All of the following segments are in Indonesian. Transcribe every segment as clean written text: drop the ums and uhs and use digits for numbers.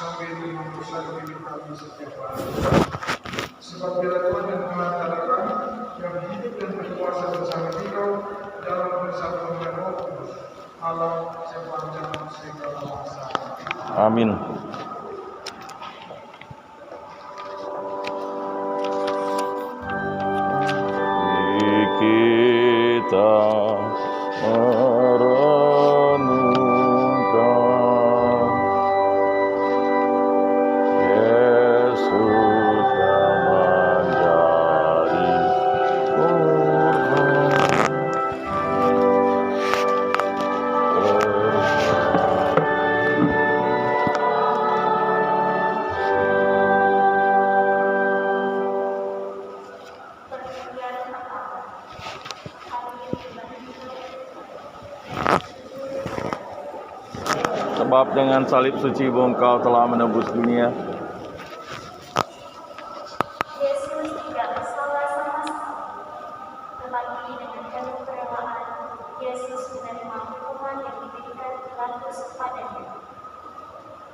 sampai dengan hidup kami setiap hari. Sebab bila Tuhan yang mengantara kami, yang hidup dan berkuasa bersama Engkau dalam persatuan dan Roh Kudus, Allah sepanjang segala masa. Amin. Kita merenungkan Yesus yang menjadi Sebab dengan salib suci-Mu Engkau telah menebus dunia. Yesus tidak bersalah sama sekali, tetapi dengan penuh kerelaan, Yesus menerima hukuman yang diberikan Pilatus kepadanya.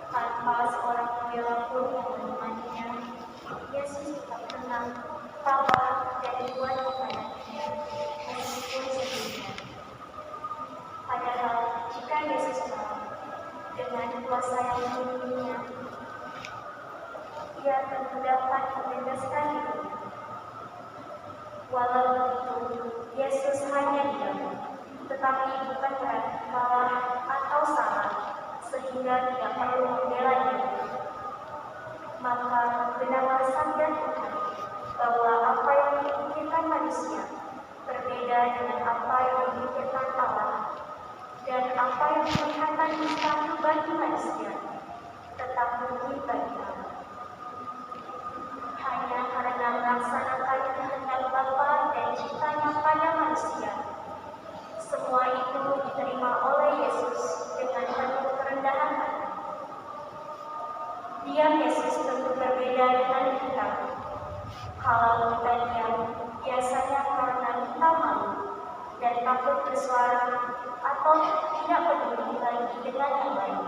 Tanpa seorang pembela pun yang menemaninya, Yesus tetap tenang, tabah, dan dibuat kepadanya, meskipun sendirian. Padahal, jika Yesus mau, dengan kuasa yang memilikinya, Ia tentu dapat membebaskan dirinya. Walau begitu, Yesus hanya diam, tetapi bukan berarti kalah atau salah, sehingga tidak perlu membela diri. Maka benarlah sabda Tuhan bahwa apa yang dipikirkan manusia berbeda dengan apa yang dipikirkan Allah, dan apa yang kelihatan mustahil bagi manusia tetap mungkin bagi Allah. Hanya karena melaksanakan kehendak Bapa dan cintanya pada manusia, semua itu diterima oleh Yesus dengan penuh kerendahan hati. Diam Yesus tentu berbeda dengan kita. Kalau kita diam, biasanya karena kita malu dan takut bersuara atau tidak peduli lagi dengan yang lain,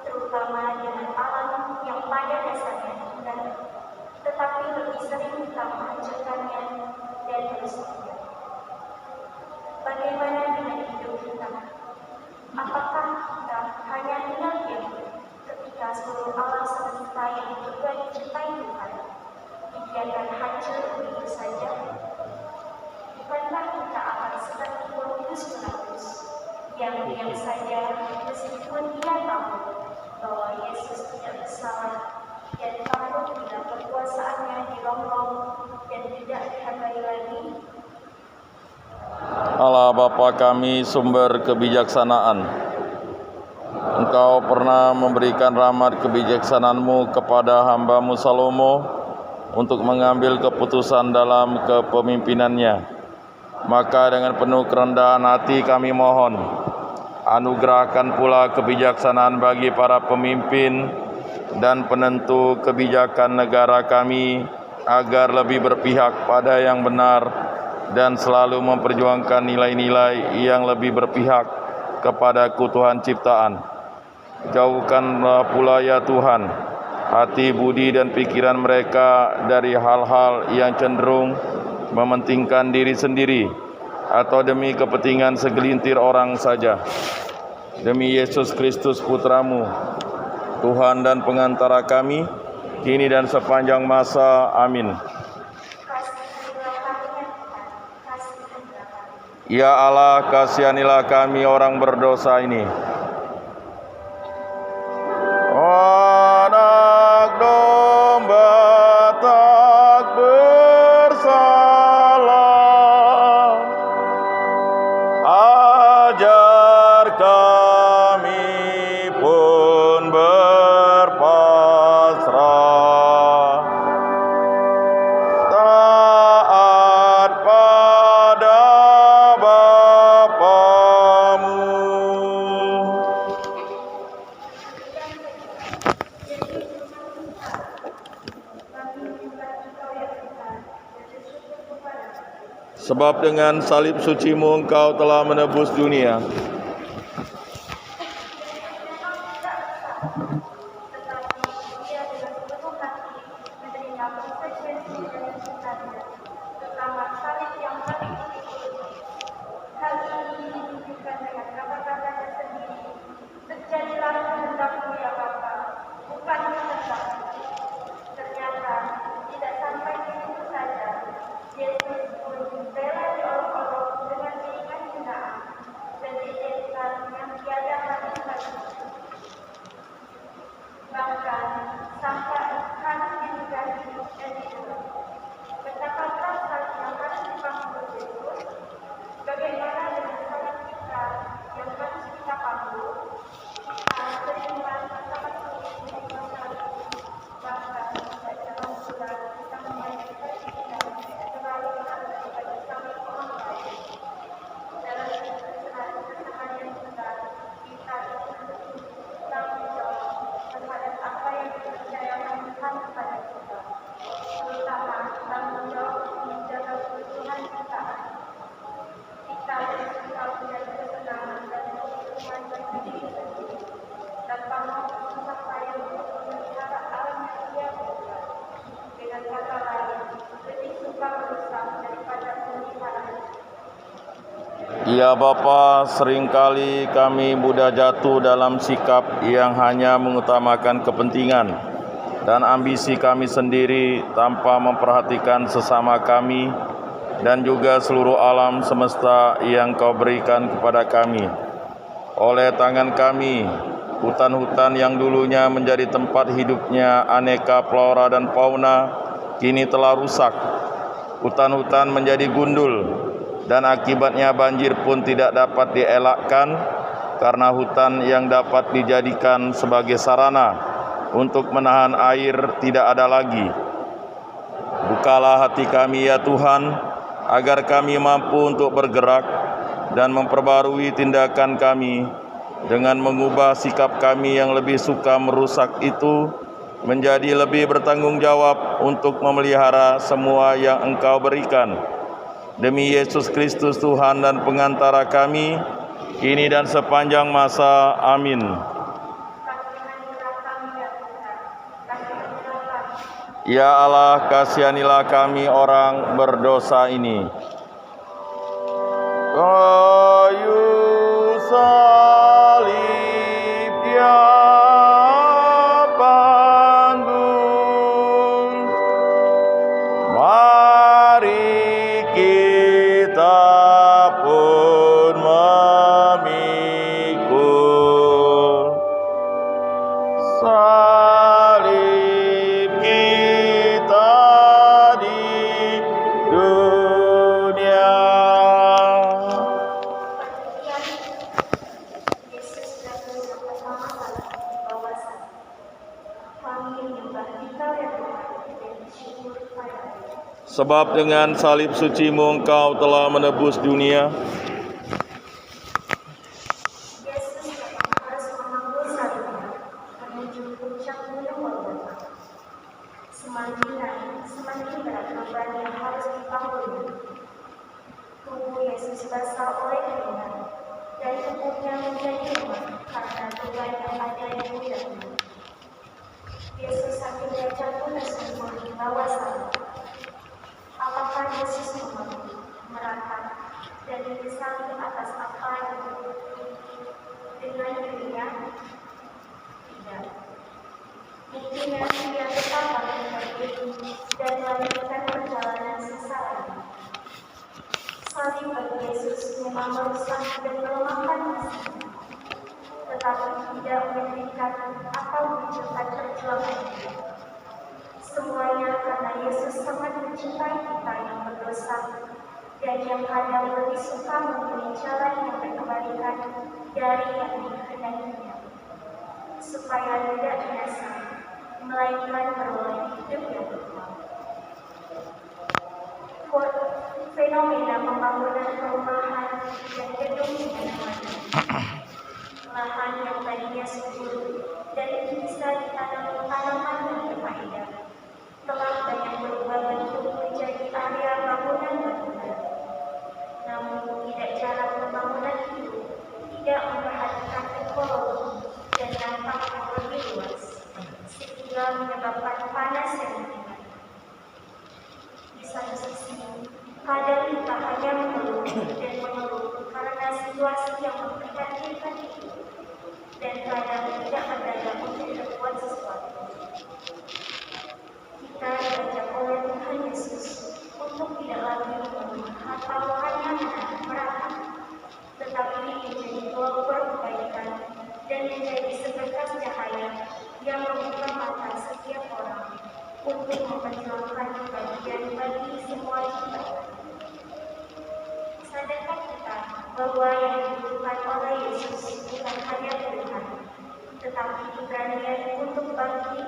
terutama dengan alam yang pada dasarnya indah, tetapi lebih sering kita menghancurkannya dan merusakannya. Bagaimana dengan hidup kita? Apakah kita hanya tinggal diam ketika seluruh alam semesta yang juga dicintai Tuhan dibiarkan hancur begitu saja? Bukankah kita akan seperti Pilatus yang diam saja meskipun ia tahu bahwa Yesus tidak bersalah dan takut bila kekuasaannya dirongrong dan tidak dihargai lagi? Allah Bapa kami, sumber kebijaksanaan, Engkau pernah memberikan rahmat kebijaksanaan-Mu kepada hamba-Mu Salomo untuk mengambil keputusan dalam kepemimpinannya. Maka dengan penuh kerendahan hati kami mohon, anugerahkan pula kebijaksanaan bagi para pemimpin dan penentu kebijakan negara kami, agar lebih berpihak pada yang benar dan selalu memperjuangkan nilai-nilai yang lebih berpihak kepada keutuhan ciptaan. Jauhkanlah pula ya Tuhan hati, budi dan pikiran mereka dari hal-hal yang cenderung mementingkan diri sendiri atau demi kepentingan segelintir orang saja. Demi Yesus Kristus Putra-Mu, Tuhan dan pengantara kami, kini dan sepanjang masa. Amin. Ya Allah, kasihanilah kami orang berdosa ini. Anak domba tak bersalah, ajar kami pun berpasrah, taat pada Bapa-Mu. Sebab dengan salib suci-Mu Engkau telah menebus dunia. Tetapi bahkan sampai harus diganti dan dijual. Betapa saat yang harus dipanggul Yesus, bagaimana dengan saat kita yang harus kita panggul, kita seimbang bersama Tuhan di masalah bahkan tidak dalam surat kita menyajikan kita selalu harus kita bersama orang lain. Dalam keseharian kita tanggung jawab terhadap apa yang dipercayakan Tuhan kepada kita, terutama tanggung jawab menjaga kebutuhan kita. Kita harus menjadi kesenangan dan kebutuhan bagi diri sendiri, tanpa mau susah payah untuk memelihara alam yang Dia berikan. Dengan kata lain, lebih suka berusaha daripada memelihara. Ya Bapa, seringkali kami mudah jatuh dalam sikap yang hanya mengutamakan kepentingan dan ambisi kami sendiri tanpa memperhatikan sesama kami dan juga seluruh alam semesta yang Kau berikan kepada kami. Oleh tangan kami, hutan-hutan yang dulunya menjadi tempat hidupnya aneka flora dan fauna kini telah rusak. Hutan-hutan menjadi gundul, dan akibatnya banjir pun tidak dapat dielakkan karena hutan yang dapat dijadikan sebagai sarana untuk menahan air tidak ada lagi. Bukalah hati kami ya Tuhan, agar kami mampu untuk bergerak dan memperbarui tindakan kami dengan mengubah sikap kami yang lebih suka merusak itu menjadi lebih bertanggung jawab untuk memelihara semua yang Engkau berikan. Demi Yesus Kristus Tuhan dan pengantara kami, kini dan sepanjang masa. Amin. Ya Allah, kasihanilah kami orang berdosa ini. Kayu salib yang bangun, mari kita pun memikul salib kita di dunia. Yesus datang bersama-sama di bawah sana. Kami menyembah Engkau ya Tuhan dan bersyukur padamu. Sebab dengan salib suci-Mu Engkau telah menebus dunia. Yesus memang harus mengambil salibnya menuju puncak gunung Golgota. Semakin naik, semakin berat beban yang harus dipangkulnya. Tubuh Yesus basah oleh keringat, dan tubuhnya menjadi lemah karena beban yang ada di pundaknya. Yesus akhirnya jatuh tersungkur di bawah salib. Apakah Yesus mengerti, merangkak, dan menyesal di atas apa yang dengan dirinya? Tidak. Intinya dia tetap akan berdiri dan melanjutkan perjalanan sesalahnya. Salib bagi Yesus memang merusak dan melemahkan mesinnya, tetapi tidak menghentikan atau menunjukkan perjuangannya. Semuanya karena Yesus sangat mencintai kita yang berdosa dan yang kadang lebih suka memilih jalan yang berkebalikan dari yang dikehendakinya, supaya tidak binasa, melainkan beroleh hidup yang kekal. Fenomena pembangunan perumahan dan gedung di mana-mana, lahan yang tadinya subur dan bisa ditanami tanaman yang berfaedah, telah banyak berubah bentuk menjadi area bangunan-bangunan. Namun tidak jarang pembangunan itu tidak memperhatikan ekologi dan dampak yang lebih luas, sehingga menyebabkan panas yang tinggi. Di satu sisi, kadang kita hanya mengeluh dan mengeluh karena situasi yang memprihatinkan itu, dan kadang tidak berdaya untuk berbuat sesuatu. Kita diajak oleh Tuhan Yesus untuk tidak lagi mengeluh atau hanya merata, tetapi menjadi pelopor kebaikan dan menjadi seberkas cahaya yang untuk memperjuangkan kebahagiaan bagi semua kita. Sadarkah kita bahwa yang dibutuhkan oleh Yesus bukan hanya Tuhan, tetapi keberanian untuk bangkit.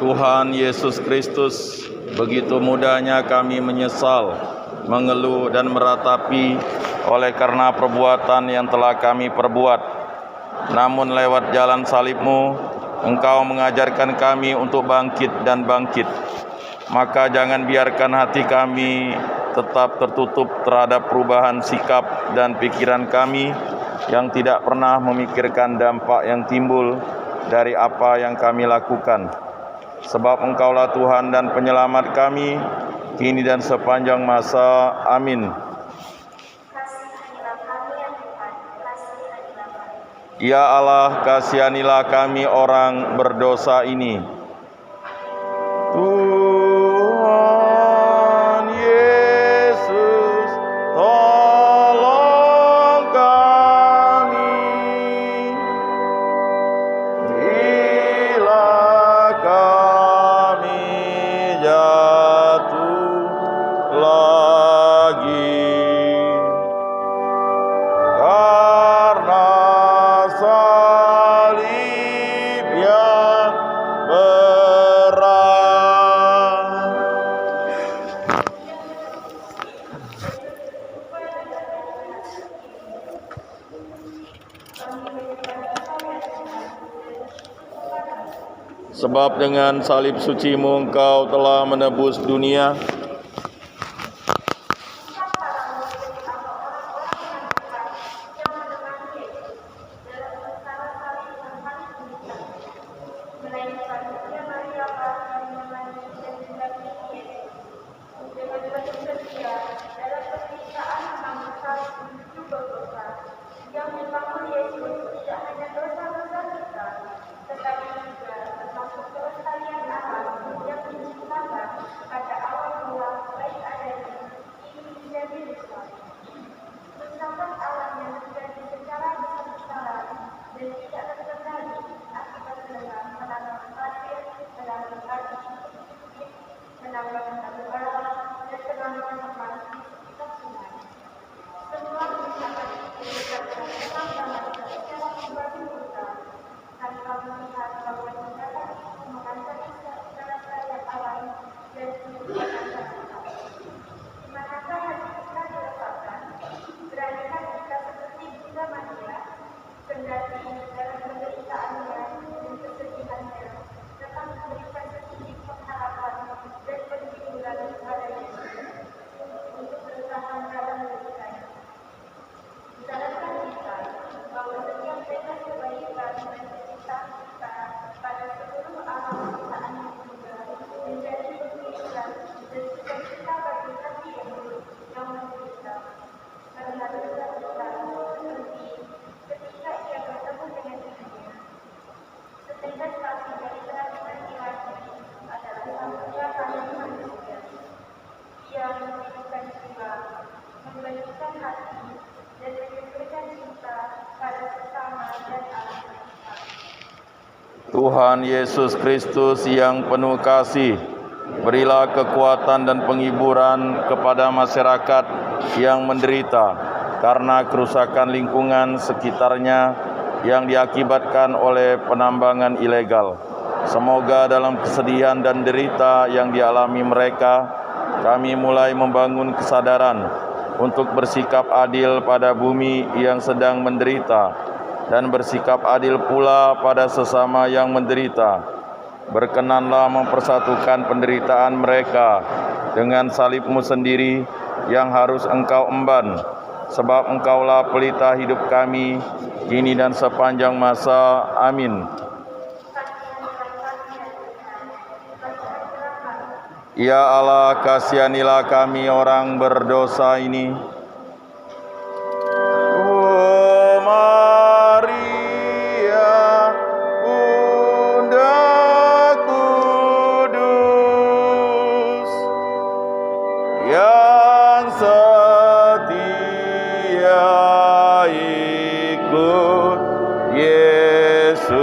Tuhan Yesus Kristus, begitu mudahnya kami menyesal, mengeluh dan meratapi oleh karena perbuatan yang telah kami perbuat. Namun lewat jalan salib-Mu, Engkau mengajarkan kami untuk bangkit dan bangkit. Maka jangan biarkan hati kami tetap tertutup terhadap perubahan sikap dan pikiran kami yang tidak pernah memikirkan dampak yang timbul dari apa yang kami lakukan. Sebab Engkaulah Tuhan dan Penyelamat kami, kini dan sepanjang masa. Amin. Kasihanilah kami ya Tuhan, kasihanilah kami. Ya Allah, kasihanilah kami orang berdosa ini. Tuhan Yesus, tolong kami. Bila kami jatuh lagi, karena salib yang berat. Sebab dengan salib suci-Mu Engkau telah menebus dunia. Yang dibangun Yesus tidak hanya dosa-dosa kita, tetapi juga termasuk kelestarian alam yang diciptakan pada awal mula baik adanya ini menjadi besar. Bersama alam yang terjadi secara besar-besaran dan tidak terkendali akibat dengan menambah pasir, menambah arti, menambah alam dan penambahan tempat di sekitar sungai. Semua misalkan diberikan penambahan secara membantu tanpa melihat bahwa tindakan itu mengancam kelestarian alam dan kehidupan masyarakat. Di manakah hati kita diletakkan? Beranikah kita seperti Bunda Maria, kendati dalam penderitaannya dan kesedihannya tetap memberikan sedikit pengharapan dan penghiburan kepada Yesus untuk bertahan dalam kehidupannya. Sadarkah kita bahwa setiap bebas kebaikan dan kecintaan kita pada seluruh alam ciptaan juga menjadi pemikiran dan cita-cita bagi hati yang menderita karena dosa kita seperti ketika ia bertemu dengan ibunya. Setiap saksi dari terakhir ilahi adalah satunya kandung manusia. Ia menghidupkan jiwa, membersihkan hati, dan menyebutkan cinta pada sesama dan alam semesta. Tuhan Yesus Kristus yang penuh kasih, berilah kekuatan dan penghiburan kepada masyarakat yang menderita karena kerusakan lingkungan sekitarnya yang diakibatkan oleh penambangan ilegal. Semoga dalam kesedihan dan derita yang dialami mereka, kami mulai membangun kesadaran untuk bersikap adil pada bumi yang sedang menderita dan bersikap adil pula pada sesama yang menderita. Berkenanlah mempersatukan penderitaan mereka dengan salib-Mu sendiri yang harus Engkau emban, sebab Engkaulah pelita hidup kami, kini dan sepanjang masa. Amin. Ya Allah, kasihanilah kami orang berdosa ini. Oh Maria, Bunda Kudus, yang setia ikut Yesus.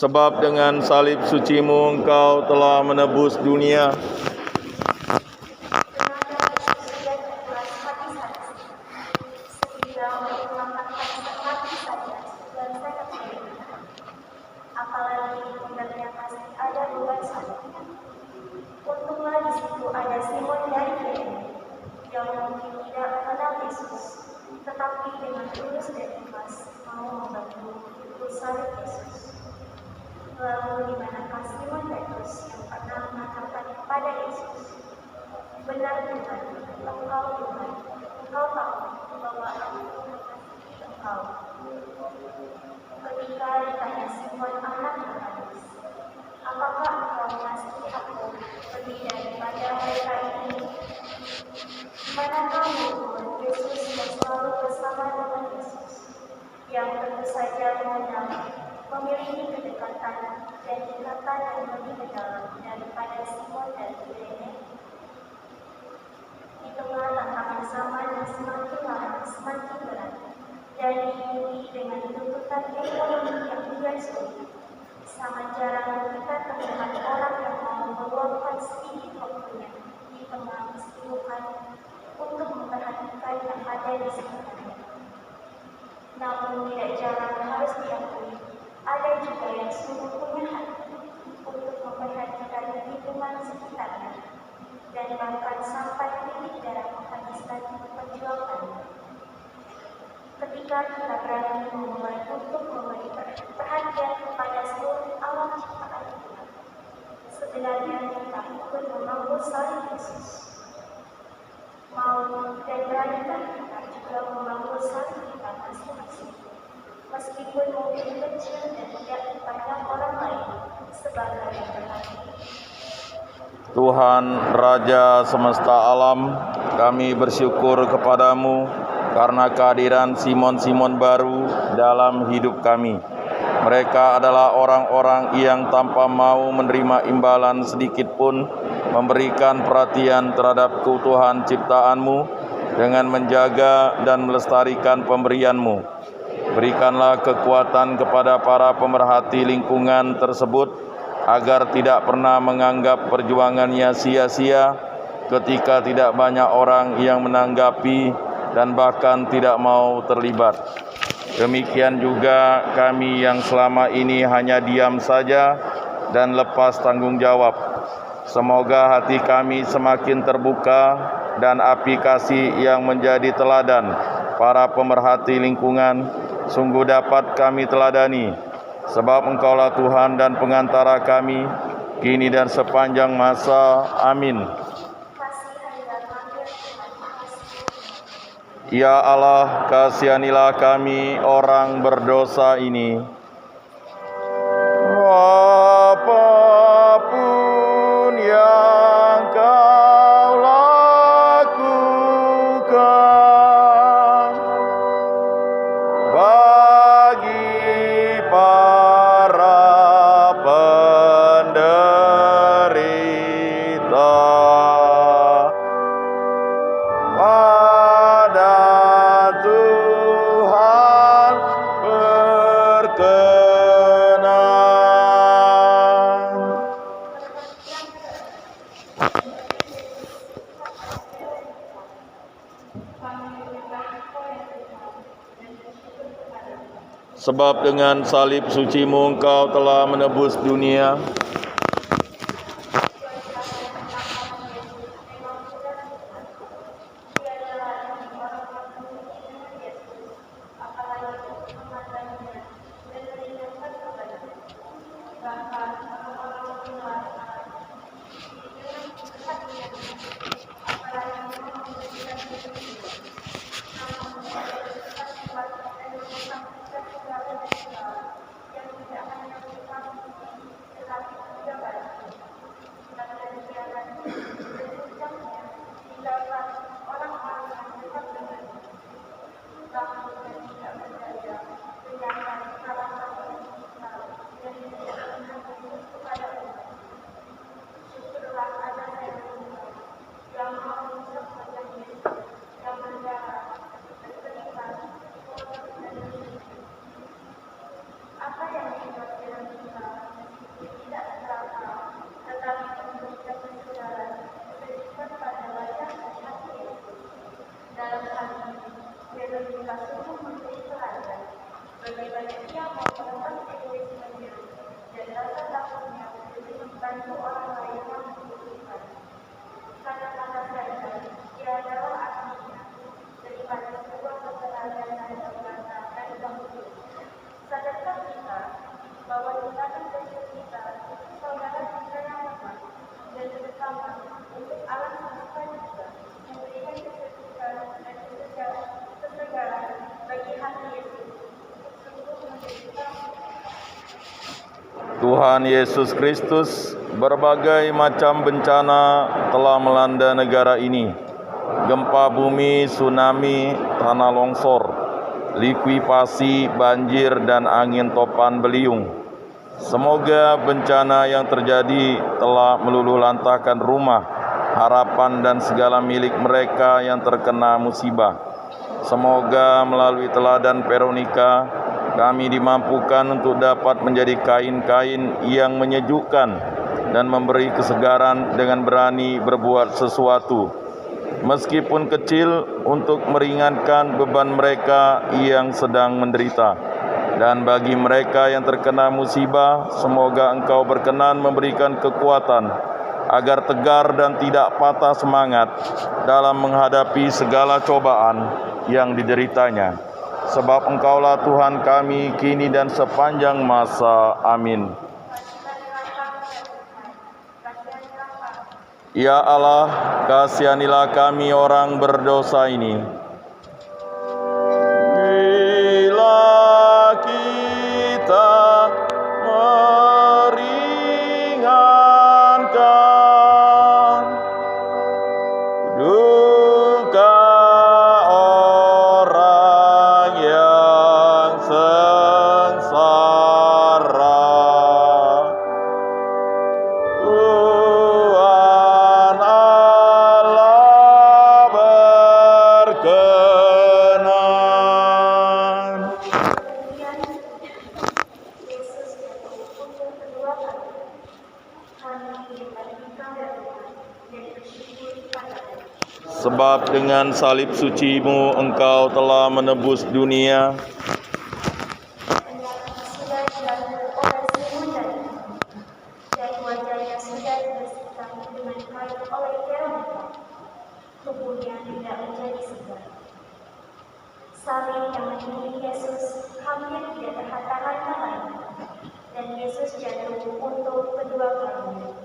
Sebab dengan salib suci-Mu Engkau telah menebus dunia. Tenaga Yesus yang ikhlas habis-habis, sehingga untuk melakukan mati saja dan sangat menderita. Apalagi pemberian kasih ada dua satu. Untunglah di situ ada Simon dari Kirene yang mungkin tidak mengenal Yesus, tetapi dengan tulus dan ikhlas mau membantu salib Yesus. Lalu di manakah Simon Petrus yang pernah mengatakan kepada Yesus, "Benar Tuhan, Engkau Tuhan, Engkau tahu bahwa aku mengasihi Engkau." Ketika ditanya Simon anak Yohanes, "Apakah engkau mengasihi aku lebih daripada mereka ini?" Manakah Tuhan Yesus yang selalu bersama dengan Yesus, yang tentu saja mengenal, memiliki kedekatan dan ikatan yang lebih mendalam daripada Simon dan Kirene? Di tengah tantangan zaman yang semakin lama semakin berat dan diikuti dengan tuntutan ekonomi yang tidak sulit, sangat jarang kita terlihat orang yang mau meluangkan sedikit waktunya di tengah kesibukan untuk memperhatikan yang ada di sekitarnya. Namun tidak jarang harus diakui, ada juga yang sungguh punya hati untuk memperhatikan lingkungan sekitarnya dan bahkan sampai titik darah menghabiskan perjuangannya. Ketika kita berani memulai untuk memberi perhatian kepada seluruh alam ciptaan Tuhan, sebenarnya kita ikut membangun salib Yesus. Mau dan beranikah kita juga membangun salib kita masing-masing, meskipun mungkin kecil dan tidak dipandang orang lain sebagai yang berarti. Tuhan, Raja semesta alam, kami bersyukur kepadamu karena kehadiran Simon-Simon baru dalam hidup kami. Mereka adalah orang-orang yang tanpa mau menerima imbalan sedikit pun memberikan perhatian terhadap keutuhan ciptaan-Mu dengan menjaga dan melestarikan pemberian-Mu. Berikanlah kekuatan kepada para pemerhati lingkungan tersebut agar tidak pernah menganggap perjuangannya sia-sia ketika tidak banyak orang yang menanggapi dan bahkan tidak mau terlibat. Demikian juga kami yang selama ini hanya diam saja dan lepas tanggung jawab. Semoga hati kami semakin terbuka dan api kasih yang menjadi teladan para pemerhati lingkungan sungguh dapat kami teladani. Sebab Engkaulah Tuhan dan pengantara kami, kini dan sepanjang masa. Amin. Ya Allah, kasihanilah kami orang berdosa ini. Apapun yang Kau lakukan bagi para penderita, pada Tuhan berkenan. Sebab dengan salib suci-Mu Engkau telah menebus dunia. justru kita sungguh memberi teladan bagaimana ia mau menekan egoismenya dan rasa takutnya demi membantu orang lain yang membutuhkan. Kata-kata saja, ia adalah artinya daripada sebuah keteladanan yang nyata dan bagus. Sadarkah kita bahwa tindakan kecil kita itu saudara kita yang lemah dan terutama untuk alam semesta juga memberikan kesejukan dan kesegaran bagi hati Yesus untuk sungguh menjadi Tuhan Yesus Kristus, berbagai macam bencana telah melanda negara ini. Gempa bumi, tsunami, tanah longsor, likuifasi, banjir, dan angin topan beliung. Semoga bencana yang terjadi telah meluluhlantahkan rumah, harapan, dan segala milik mereka yang terkena musibah. Semoga melalui teladan Veronica, kami dimampukan untuk dapat menjadi kain-kain yang menyejukkan dan memberi kesegaran dengan berani berbuat sesuatu, meskipun kecil, untuk meringankan beban mereka yang sedang menderita. Dan bagi mereka yang terkena musibah, semoga Engkau berkenan memberikan kekuatan agar tegar dan tidak patah semangat dalam menghadapi segala cobaan yang dideritanya. Sebab Engkaulah Tuhan kami kini dan sepanjang masa. Amin. Ya Allah, kasihanilah kami orang berdosa ini. Bila kita meringankan duka orang yang sengsara, Tuhan Allah berkenan. Kemudian Yesus jatuh untuk kedua kali. Kami diberikan dan bersyukur kepada-Nya. Sebab dengan salib suci-Mu Engkau telah menebus dunia. Sudah dilakukan oleh Simon dan wajahnya sudah dibersihkan dengan kain oleh Veronica, tubuhnya tidak menjadi segar. Salib yang mengiringi Yesus hampir tidak terhata-hata lagi, dan Yesus jatuh untuk kedua kalinya.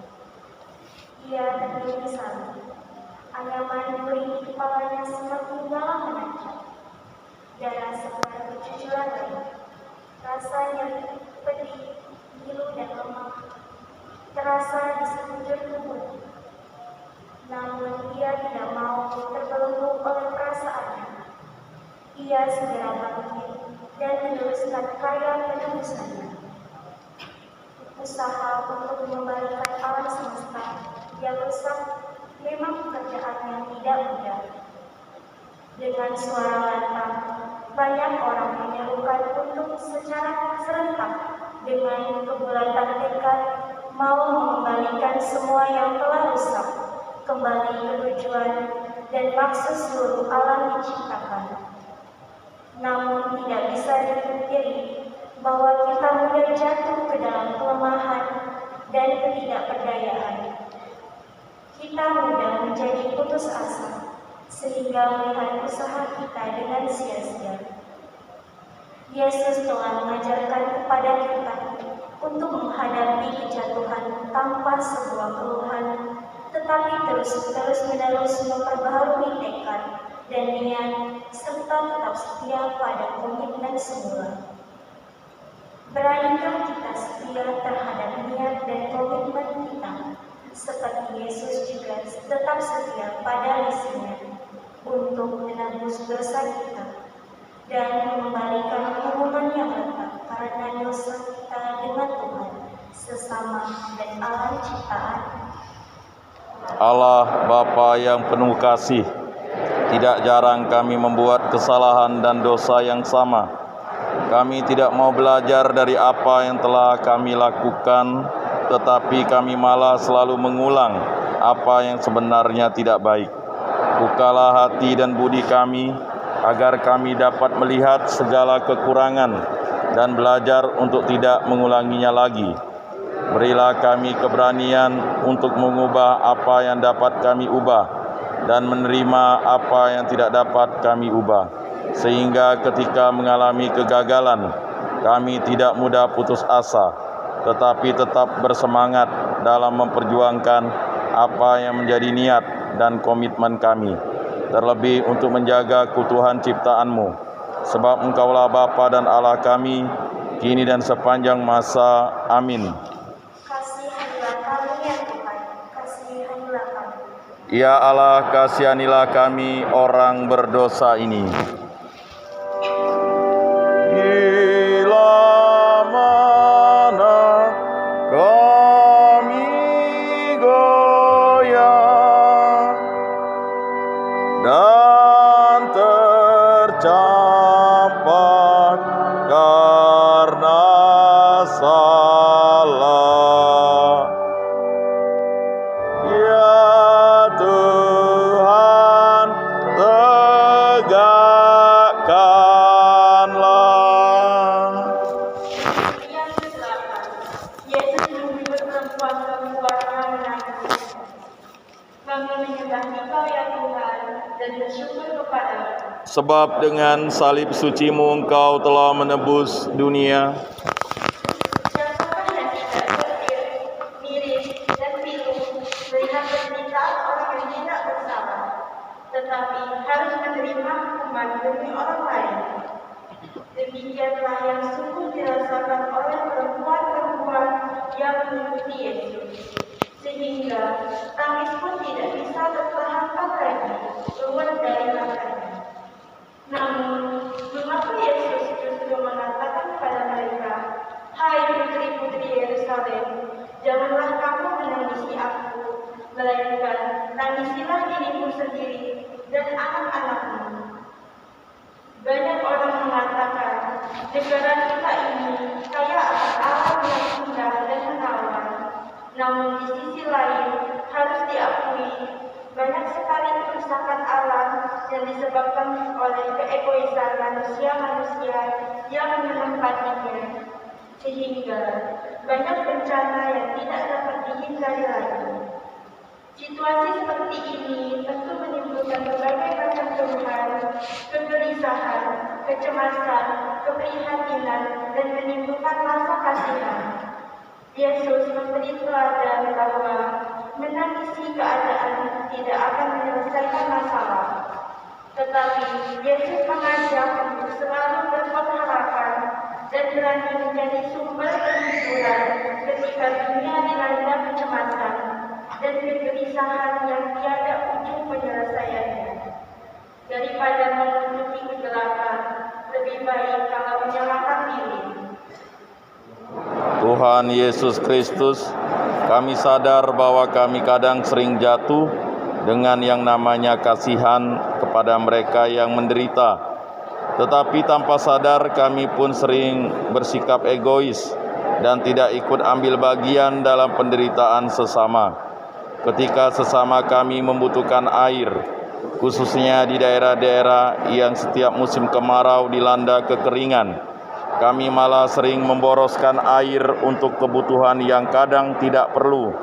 Ia terdiri salib. Anyaman duri di kepalanya semakin dalam menancap. Darah segar bercucuran lagi. Rasa nyeri, pedih, ngilu, dan lemah terasa di sekujur tubuhnya. Namun ia tidak mau terbelenggu oleh perasaannya. Ia segera bangkit dan meneruskan karya penebusannya. Usaha untuk mengembalikan alam semesta yang rusak memang pekerjaan yang tidak mudah. Dengan suara lantang, banyak orang menyerukan untuk secara serentak dengan kebulatan tekad mau mengembalikan semua yang telah rusak kembali ke tujuan dan maksud seluruh alam diciptakan. Namun tidak bisa dipungkiri bahwa kita mudah jatuh ke dalam kelemahan dan ketidakberdayaan. Kita mudah menjadi putus asa, sehingga melihat usaha kita dengan sia-sia. Yesus telah mengajarkan kepada kita untuk menghadapi kejatuhan tanpa sebuah keluhan, tetapi terus-menerus memperbaharui tekad dan niat, serta tetap setia pada komitmen semula. Beranikah kita setia terhadap niat dan komitmen kita, seperti Yesus juga tetap setia pada misinya untuk menebus dosa kita dan mengembalikan hubungan yang retak karena dosa kita dengan Tuhan, sesama dan alam ciptaan. Allah Bapa yang penuh kasih, tidak jarang kami membuat kesalahan dan dosa yang sama. Kami tidak mau belajar dari apa yang telah kami lakukan, tetapi kami malah selalu mengulang apa yang sebenarnya tidak baik. Bukalah hati dan budi kami, agar kami dapat melihat segala kekurangan dan belajar untuk tidak mengulanginya lagi. Berilah kami keberanian untuk mengubah apa yang dapat kami ubah dan menerima apa yang tidak dapat kami ubah, sehingga ketika mengalami kegagalan, kami tidak mudah putus asa, tetapi tetap bersemangat dalam memperjuangkan apa yang menjadi niat dan komitmen kami, terlebih untuk menjaga keutuhan ciptaan-Mu, sebab Engkaulah Bapa dan Allah kami, kini dan sepanjang masa. Amin. Kasihanilah kami ya Tuhan, kasihanilah kami. Ya Allah, kasihanilah kami orang berdosa ini. Bila mana kami goyah dan tercampak karena salah, ya Tuhan, tegakkanlah. Yang ke-8, Yesus menjemput perempuan-perempuan yang menangis. Kami menyembah Engkau ya Tuhan dan bersyukur kepada-Mu. Sebab dengan salib suci-Mu Engkau telah menebus dunia. Siapakah yang tidak getir, miris, dan pilu melihat penderitaan orang yang tidak bersalah, tetapi harus menerima hukuman demi orang lain. Demikianlah yang sungguh dirasakan oleh perempuan-perempuan yang mengikuti Yesus, sehingga tangis pun tidak bisa tertahankan lagi keluar dari matanya. Namun, mengapa Yesus justru mengatakan kepada mereka, "Hai putri-putri Yerusalem, janganlah kamu menangisi aku, melainkan tangisilah dirimu sendiri dan anak-anakmu." Banyak orang mengatakan, negara kita ini kaya akan alam yang indah dan menawan. Namun di sisi lain, harus diakui, banyak sekali kerusakan alam yang disebabkan oleh keegoisan manusia-manusia yang menempatinya, sehingga banyak bencana yang tidak dapat dihindari lagi. Situasi seperti ini tentu menimbulkan berbagai macam keluhan, kegelisahan, kecemasan, keprihatinan, dan menimbulkan rasa kasihan. Yesus memberi teladan bahwa menangisi keadaan tidak akan menyelesaikan masalah. Tetapi Yesus mengajak untuk selalu berpengharapan dan berani menjadi sumber penghiburan ketika dunia dilanda kecemasan dan kegelisahan yang tiada ujung penyelesaiannya. Daripada menutupi kegelapan, lebih baik kalau menyalakan lilin. Tuhan Yesus Kristus, kami sadar bahwa kami kadang sering jatuh dengan yang namanya kasihan kepada mereka yang menderita. Tetapi tanpa sadar kami pun sering bersikap egois dan tidak ikut ambil bagian dalam penderitaan sesama. Ketika sesama kami membutuhkan air, khususnya di daerah-daerah yang setiap musim kemarau dilanda kekeringan, kami malah sering memboroskan air untuk kebutuhan yang kadang tidak perlu.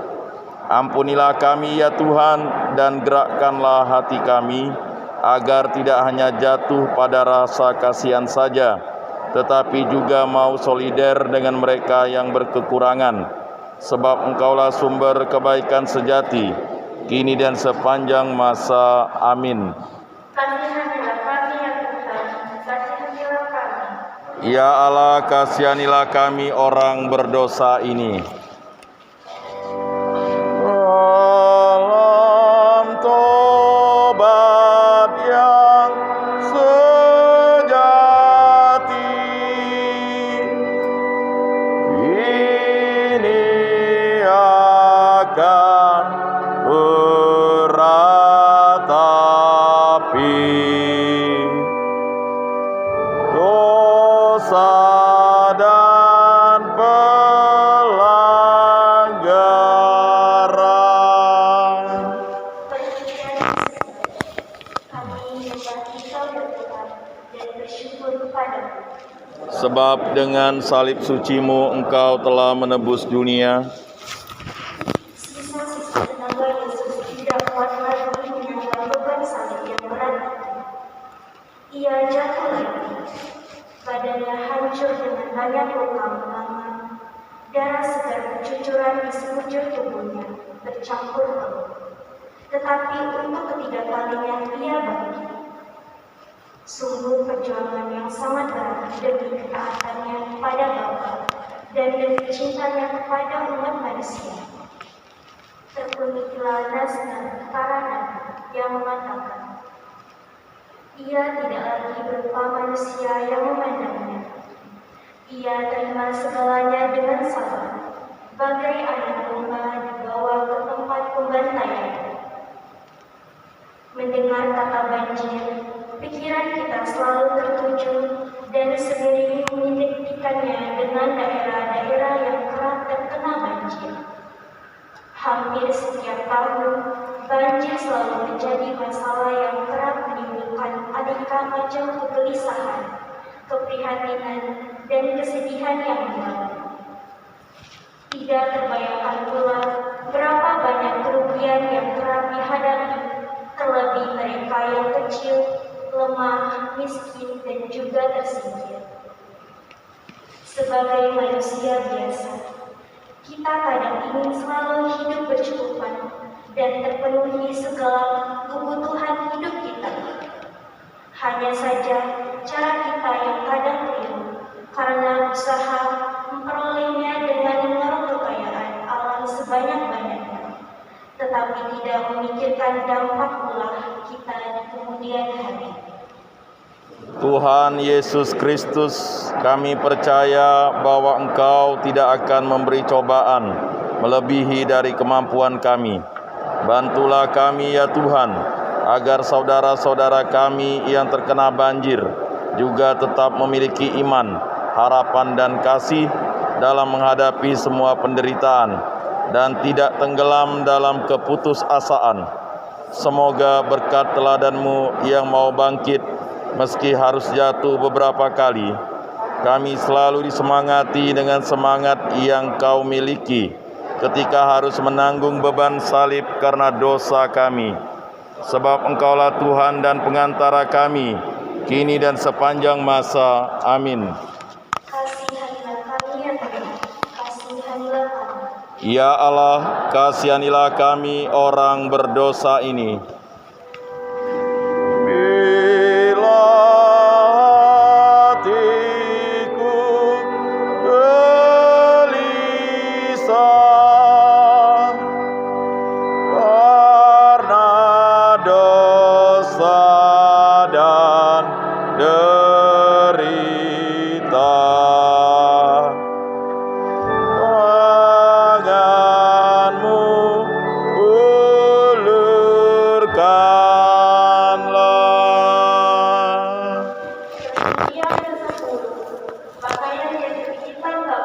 Ampunilah kami ya Tuhan, dan gerakkanlah hati kami agar tidak hanya jatuh pada rasa kasihan saja, tetapi juga mau solider dengan mereka yang berkekurangan. Sebab Engkaulah sumber kebaikan sejati, kini dan sepanjang masa. Amin. Kasihanilah kami ya Tuhan, kasihanilah kami. Ya Allah, kasihanilah kami orang berdosa ini. Dalam tobat yang sejati, ini akan beratapi dosa dan pelanggaran kepada Tuhan dan bersyukur kepadamu. Sebab dengan salib suci-Mu Engkau telah menebus dunia. Sisa-sisa tenaga Yesus tidak kuat lagi menyandang beban salib yang berat. Ia jatuh lagi. Badannya hancur dengan banyak luka mengangat. Darah segar bercucuran di sekujur tubuhnya, bercampur bau. Tetapi untuk ketiga kalinya ia bangkit. Sungguh perjuangan yang sangat berat demi ketaatannya kepada Bapa dan demi cintanya kepada umat manusia. Terpenuhilah naskah para nabi yang mengatakan, ia tidak lagi berupa manusia yang memandangnya. Ia terima segalanya dengan sabar, bagai anak domba dibawa ke tempat pembantaian. Mendengar kata banjir, pikiran kita selalu tertuju dan sendiri mengidentikannya dengan daerah-daerah yang kerap terkena banjir. Hampir setiap tahun, banjir selalu menjadi masalah yang kerap menimbulkan aneka macam kegelisahan, keprihatinan, dan kesedihan yang mendalam. Tidak terbayangkan pula berapa banyak kerugian yang kerap dihadapi, terlebih mereka yang kecil, lemah, miskin, dan juga tersingkir. Sebagai manusia biasa, kita kadang ingin selalu hidup bercukupan dan terpenuhi segala kebutuhan hidup kita. Hanya saja cara kita yang kadang keliru karena usaha memperolehnya dengan mengeruk kekayaan alam sebanyak-banyaknya, tetapi tidak memikirkan dampak ulah kita di kemudian hari. Tuhan Yesus Kristus, kami percaya bahwa Engkau tidak akan memberi cobaan melebihi dari kemampuan kami. Bantulah kami ya Tuhan, agar saudara-saudara kami yang terkena banjir juga tetap memiliki iman, harapan dan kasih dalam menghadapi semua penderitaan dan tidak tenggelam dalam keputusasaan. Semoga berkat teladan-Mu yang mau bangkit meski harus jatuh beberapa kali, kami selalu disemangati dengan semangat yang Kau miliki ketika harus menanggung beban salib karena dosa kami. Sebab Engkaulah Tuhan dan pengantara kami, kini dan sepanjang masa. Amin. Kasihanilah kami ya Tuhan, kasihanilah kami. Ya Allah, kasihanilah kami orang berdosa ini. Bila hatiku gelisah karena dosa dan derita, tangan-Mu ulurkanlah. Yang ke-10, pakaian yang kita dapat.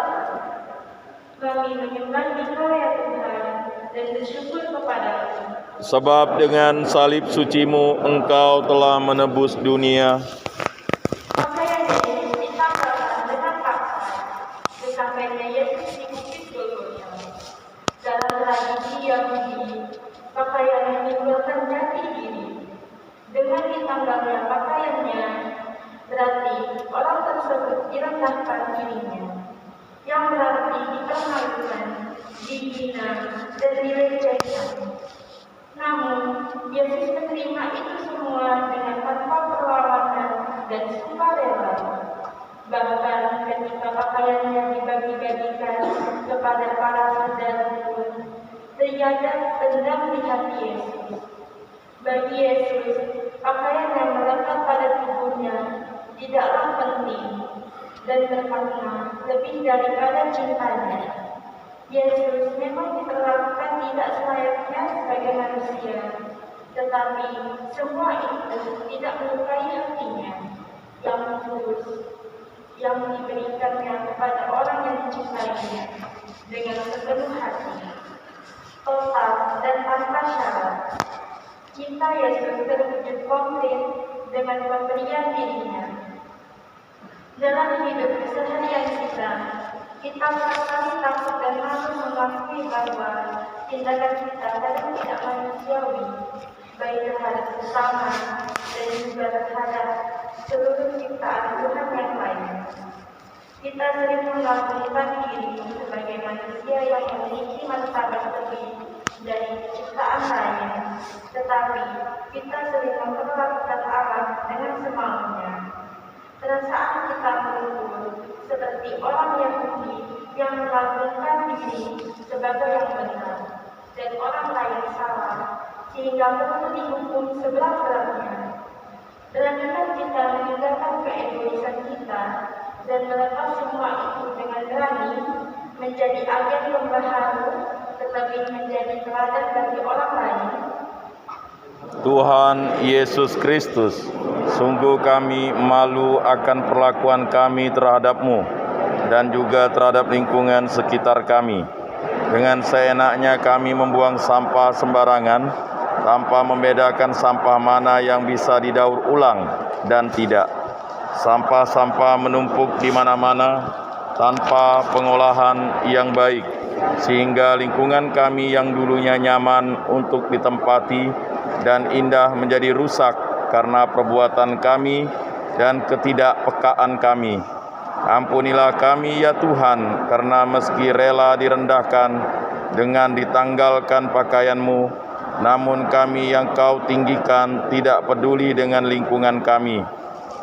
Kami menyembah Engkau ya Tuhan dan bersyukur kepadamu. Sebab dengan salib suci-Mu Engkau telah menebus dunia. Pakaian Yesus ditanggalkan dengan paksa. Disampainya Yesus di bukit Golgota. Dalam tradisi Yahudi, pakaian meninggalkan jati diri. Dengan ditanggalnya pakaiannya, berarti orang tersebut direndahkan dirinya, yang berarti dipermalukan, dihina, dan dilecehkan. Namun, Yesus menerima itu semua dengan tanpa perlawanan dan sukarela. Bahkan ketika pakaiannya dibagi-bagikan kepada para saudara pun, terjadi dendam di hati Yesus. Bagi Yesus, pakaian yang melekat pada tubuhnya tidaklah penting dan bermakna lebih daripada cintanya. Yesus memang diperlakukan tidak selayaknya sebagai manusia, tetapi semua itu tidak melukai hatinya yang tulus, yang diberikannya kepada orang yang dicintainya dengan sepenuh hati, total dan tanpa syarat. Cinta Yesus terwujud konkret dengan pemberian dirinya. Dalam hidup keseharian kita berkali takut dan harus mengakui bahwa tindakan kita kadang tidak manusiawi, baik terhadap sesama dan juga terhadap seluruh ciptaan Tuhan yang lain. Kita sering menggantungkan diri sebagai manusia yang memiliki martabat lebih dari ciptaan lain, tetapi kita sering memperlakukan alam dengan semaunya. Perasaan kita berubah seperti orang Yahudi yang menggantungkan diri sebagai yang benar dan orang lain salah, sehingga perlu dihukum seberat-beratnya. Beranilah kita meninggalkan keegoisan kita dan melepas semua itu dengan berani menjadi agen pembaharu, terlebih menjadi teladan bagi orang lain. Tuhan Yesus Kristus, sungguh kami malu akan perlakuan kami terhadap-Mu dan juga terhadap lingkungan sekitar kami. Dengan seenaknya kami membuang sampah sembarangan tanpa membedakan sampah mana yang bisa didaur ulang dan tidak. Sampah-sampah menumpuk di mana-mana tanpa pengolahan yang baik, sehingga lingkungan kami yang dulunya nyaman untuk ditempati dan indah menjadi rusak karena perbuatan kami dan ketidakpekaan kami. Ampunilah kami ya Tuhan, karena meski rela direndahkan dengan ditanggalkan pakaian-Mu, namun kami yang Kau tinggikan tidak peduli dengan lingkungan kami.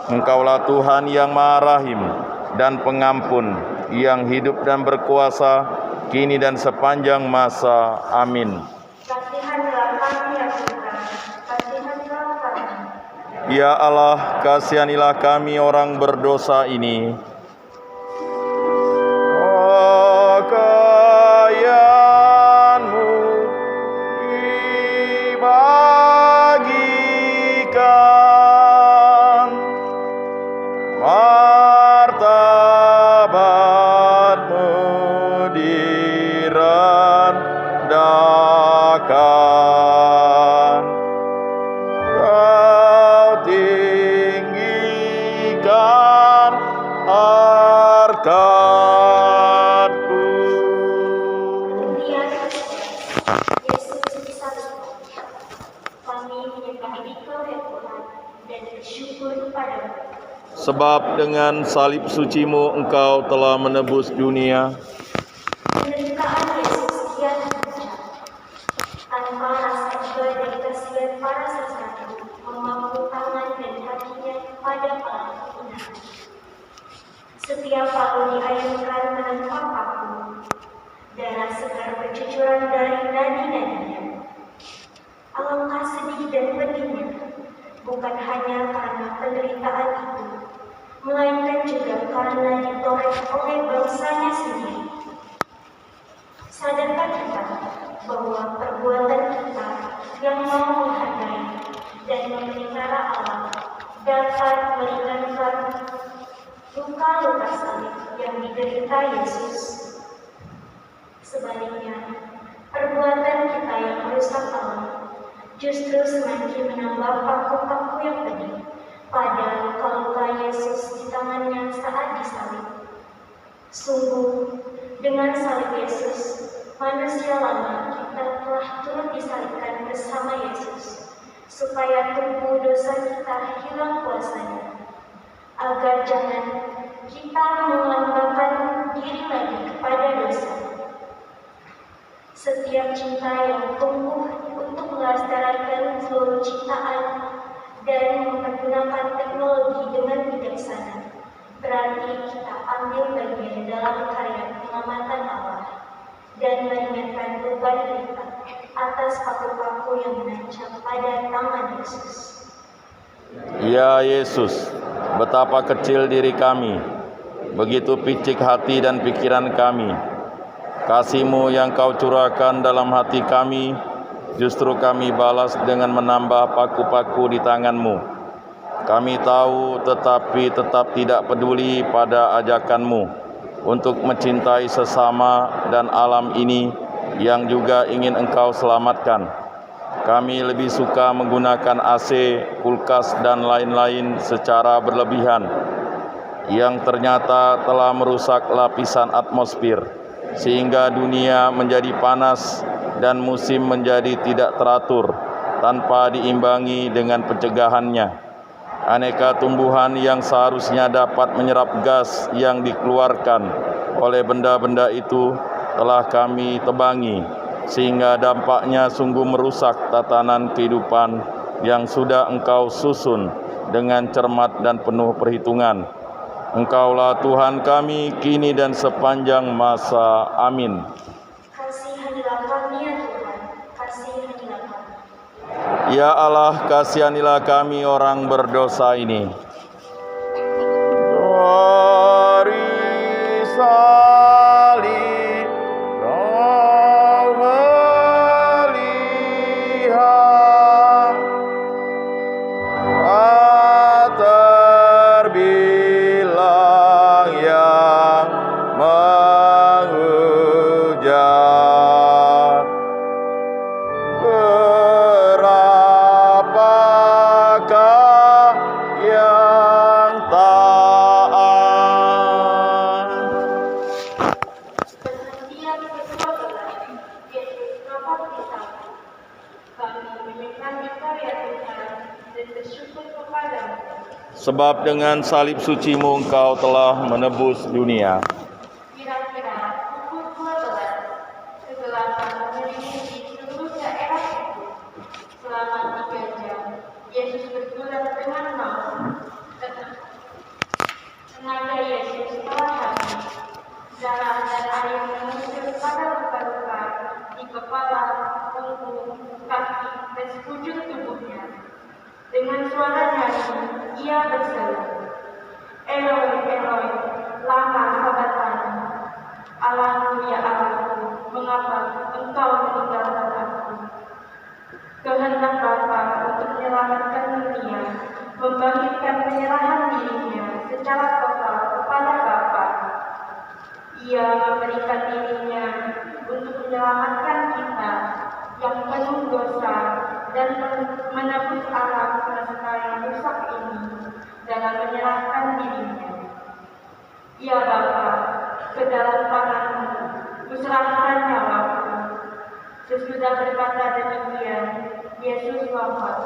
Engkaulah Tuhan yang Maha Rahim dan Pengampun, yang hidup dan berkuasa, kini dan sepanjang masa. Amin. Kasihanilah kami ya Tuhan, kasihanilah kami. Ya Allah, kasihanilah kami orang berdosa ini. Kekayaan-Mu dibagikan, martabat-Mu direndahkan. Kau tinggikan harkat-Ku. Yesus disalibkan. Kami menyembah Engkau ya Tuhan dan bersyukur kepadamu. Sebab dengan salib suci-Mu Engkau telah menebus dunia. Penderitaan Yesus kian puncak. Tanpa rasa iba dan kasihan para sesat, memampu tangan dan kakinya pada para penghinaan. Setiap palu diayunkan menempah paku, darah segar bercucuran dari nadi-nadinya. Alangkah sedih dan pedihnya, bukan hanya karena penderitaan itu, melainkan juga karena ditoreh oleh bangsanya sendiri. Sadarkah kita bahwa perbuatan kita yang mau menghargai dan memelihara alam dapat meringankan luka-luka salib yang diderita Yesus? Sebaliknya, perbuatan kita yang merusak alam justru semakin menambah paku-paku yang pedih pada luka-luka Yesus di tangannya saat disalib. Sungguh, dengan salib Yesus, manusia lama kita telah turut disalibkan bersama Yesus, supaya tubuh dosa kita hilang kuasanya, agar jangan kita melambangkan diri lagi kepada dosa. Setiap cinta yang tumbuh untuk melestarikan seluruh ciptaan dan mempergunakan teknologi dengan bijaksana, berarti kita ambil bagian dalam karya penyelamatan Allah dan meringankan beban kita atas paku-paku yang menancap pada tangan Yesus. Ya Yesus, betapa kecil diri kami, begitu picik hati dan pikiran kami. Kasih-Mu yang Kau curahkan dalam hati kami, justru kami balas dengan menambah paku-paku di tangan-Mu. Kami tahu tetapi tetap tidak peduli pada ajakan-Mu untuk mencintai sesama dan alam ini yang juga ingin Engkau selamatkan. kami lebih suka menggunakan AC, kulkas, dan lain-lain secara berlebihan yang ternyata telah merusak lapisan atmosfer, sehingga dunia menjadi panas dan musim menjadi tidak teratur tanpa diimbangi dengan pencegahannya. Aneka tumbuhan yang seharusnya dapat menyerap gas yang dikeluarkan oleh benda-benda itu telah kami tebangi, sehingga dampaknya sungguh merusak tatanan kehidupan yang sudah Engkau susun dengan cermat dan penuh perhitungan. Engkaulah Tuhan kami kini dan sepanjang masa. Amin. Kasihanilah kami ya Tuhan, kasihanilah kami. Ya Allah, kasihanilah kami orang berdosa ini. Dari salib Kau melihat terbilang yang menghujat. Berapakah yang taat? Perhentian ke-12, Yesus Baptismu. Kami menyembahnya karya Tuhan dan bersyukur kepadamu. Sebab dengan salib suci-Mu Engkau telah menebus dunia. Kira-kira pukul 12, kegelapan menyelimuti seluruh daerah itu. Selama 3 jam, Yesus bergulat dengan maut. Tenaga Yesus telah habis. Darah dan air mengalir pada luka-luka di kepala, punggung, kaki, dan sekujur tubuhnya. Dengan suara nyaring, ia berseru, Eloi, Eloi, lama sabachthani. Allahku ya Allahku, mengapa Engkau meninggalkan aku? Kehendak Bapa untuk menyelamatkan dunia, membangkitkan penyerahan dirinya secara total kepada Bapa. Ia memberikan dirinya untuk menyelamatkan kita yang penuh dosa dan menebus alam semesta yang rusak ini dalam menyerahkan dirinya. Ya Bapa, ke dalam tangan-Mu kuserahkan nyawaku. Sesudah berkata demikian, Yesus wafat.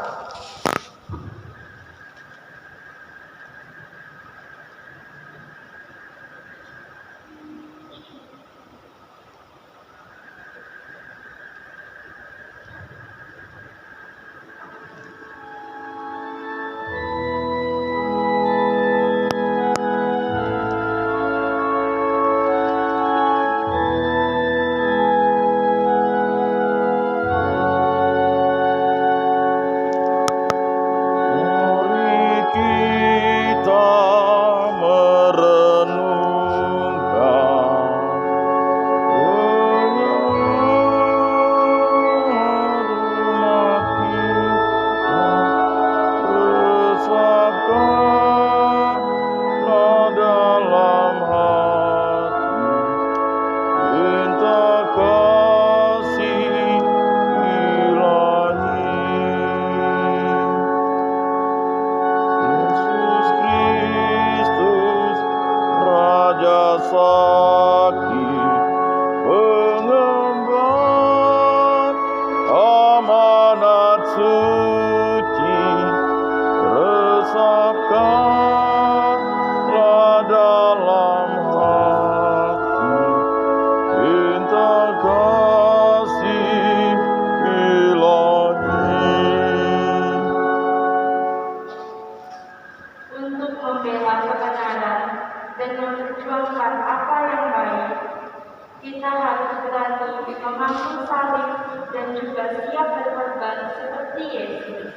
memangku salib dan juga siap berkorban seperti Yesus.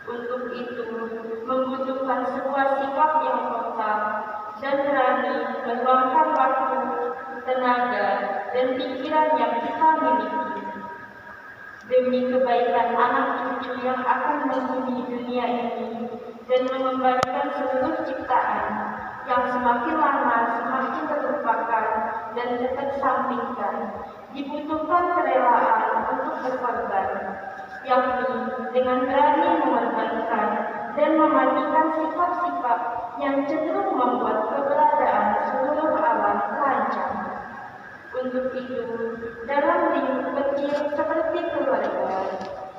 Untuk itu, membutuhkan sebuah sikap yang total dan berani meluangkan waktu, tenaga, dan pikiran yang kita miliki. Demi kebaikan anak cucu yang akan menghuni dunia ini dan mengembalikan seluruh ciptaan yang semakin lama semakin terlupakan dan terkesampingkan, dibutuhkan kerelaan untuk berkorban. yakni dengan berani mengorbankan dan mematikan sifat-sifat yang cenderung membuat keberadaan seluruh alam terancam. Untuk itu, dalam lingkup kecil seperti keluarga,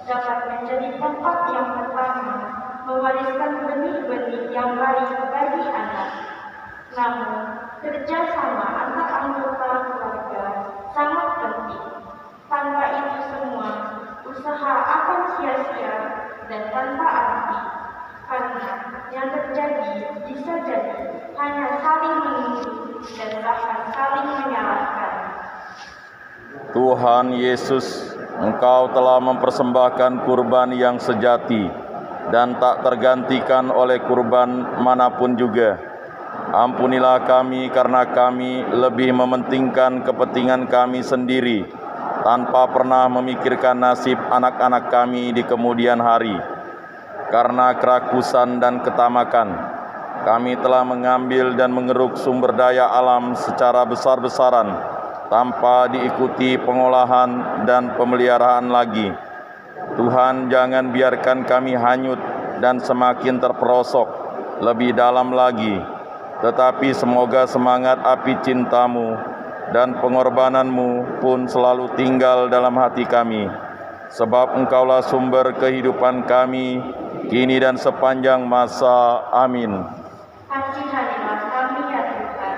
dapat menjadi tempat yang pertama mewariskan benih-benih yang baik bagi anak. Namun, kerjasama antar anggota keluarga sangat penting. Tanpa itu semua, usaha akan sia-sia dan tanpa arti. Karena yang terjadi bisa jadi hanya saling menuduh dan bahkan saling menyalahkan. Tuhan Yesus, Engkau telah mempersembahkan kurban yang sejati dan tak tergantikan oleh kurban manapun juga. Ampunilah kami karena kami lebih mementingkan kepentingan kami sendiri tanpa pernah memikirkan nasib anak-anak kami di kemudian hari. Karena kerakusan dan ketamakan, kami telah mengambil dan mengeruk sumber daya alam secara besar-besaran tanpa diikuti pengolahan dan pemeliharaan lagi. Tuhan, jangan biarkan kami hanyut dan semakin terperosok lebih dalam lagi, tetapi semoga semangat api cinta-Mu dan pengorbanan-Mu pun selalu tinggal dalam hati kami, sebab Engkaulah sumber kehidupan kami, kini dan sepanjang masa. Amin. Kasihanilah kami ya Tuhan,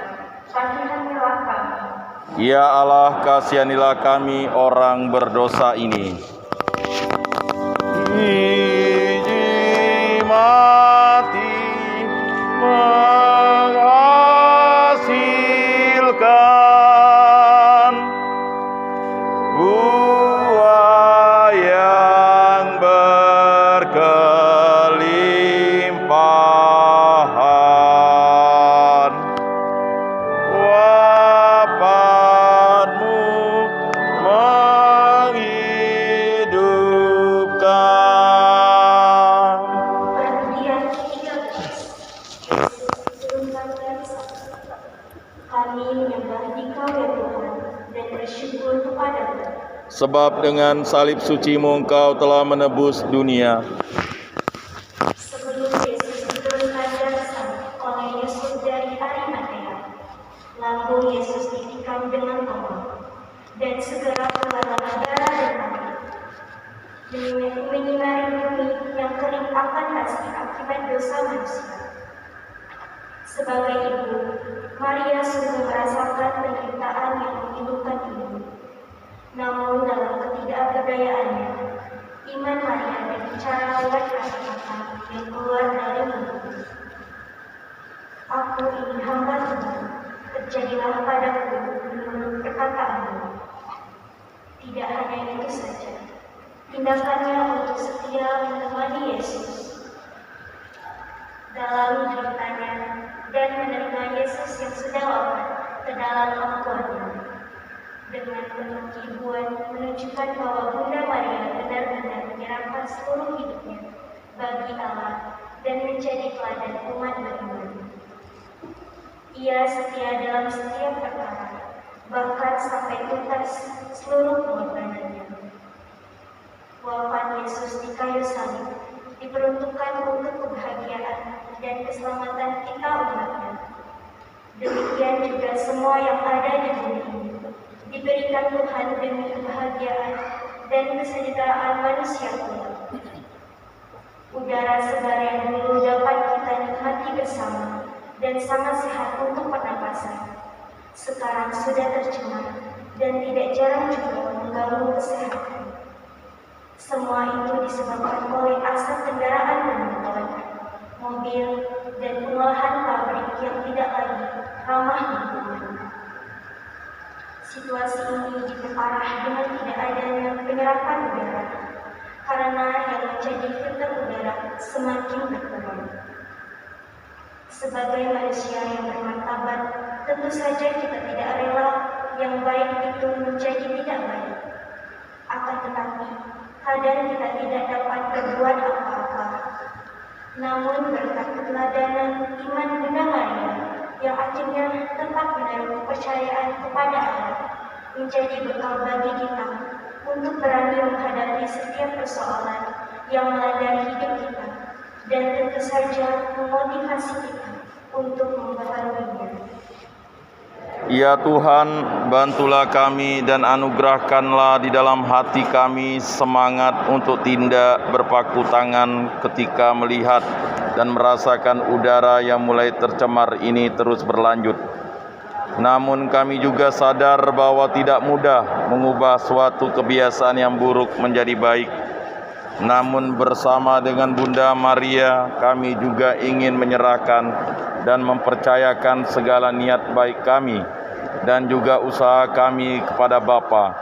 kasihanilah kami. Ya Allah, kasihanilah kami orang berdosa ini. Biji mati menghasilkan buah yang berkelimpahan. Wafatmu menghidupkan. Perhentian 13. Kami menyembah Dikau ya Tuhan dan bersyukur kepadamu. Sebab dengan salib suci-Mu Engkau telah menebus dunia. Sebelum Yesus diturunkan dari sana oleh Yusuf dari Arimatea, lambung Yesus ditikam dengan tombak, dan segera keluarlah darah dan air, menyinari bumi yang kering akan kasih akibat dosa manusia. Sebagai ibu, Maria sungguh merasakan penderitaan yang memilukan ini. Namun dalam ketidakberdayaannya, iman Maria berbicara lewat kata-kata yang keluar dari mulutnya. Aku ini hamba Tuhan, terjadilah padaku menurut perkataanmu. Tidak hanya itu saja, tindakannya untuk setia menemani Yesus dalam deritanya dan menerima Yesus yang sudah wafat ke dalam pangkuannya. Dengan penuh keibuan menunjukkan bahwa Bunda Maria benar-benar menyerahkan seluruh hidupnya bagi Allah dan menjadi teladan umat beriman. Ia setia dalam setiap perkara, bahkan sampai tuntas seluruh pengorbanannya. Wafat Yesus di kayu salib diperuntukkan untuk kebahagiaan dan keselamatan kita umatnya. Demikian juga semua yang ada di bumi ini diberikan Tuhan demi kebahagiaan dan kesejahteraan manusia pula. Udara segar yang dulu dapat kita nikmati bersama dan sangat sehat untuk pernapasan, sekarang sudah tercemar dan tidak jarang juga mengganggu kesehatan. Semua itu disebabkan oleh asap kendaraan bermotor, mobil, dan pengolahan pabrik yang tidak lagi ramah lingkungan. Situasi ini diperparah dengan tidak adanya penyerapan udara, karena yang menjadi filter udara semakin berkurang. Sebagai manusia yang bermartabat, tentu saja kita tidak rela yang baik itu menjadi tidak baik. Akan tetapi, kadang kita tidak dapat berbuat apa-apa. Namun berkat keteladanan iman Bunda Maria yang akhirnya tetap menaruh kepercayaan kepada Allah menjadi bekal bagi kita untuk berani menghadapi setiap persoalan yang melanda hidup kita, dan tentu saja memotivasi kita untuk memperbaiki. Ya Tuhan, bantulah kami dan anugerahkanlah di dalam hati kami semangat untuk tindak berpaku tangan ketika melihat dan merasakan udara yang mulai tercemar ini terus berlanjut. Namun kami juga sadar bahwa tidak mudah mengubah suatu kebiasaan yang buruk menjadi baik. Namun bersama dengan Bunda Maria, kami juga ingin menyerahkan dan mempercayakan segala niat baik kami dan juga usaha kami kepada Bapa.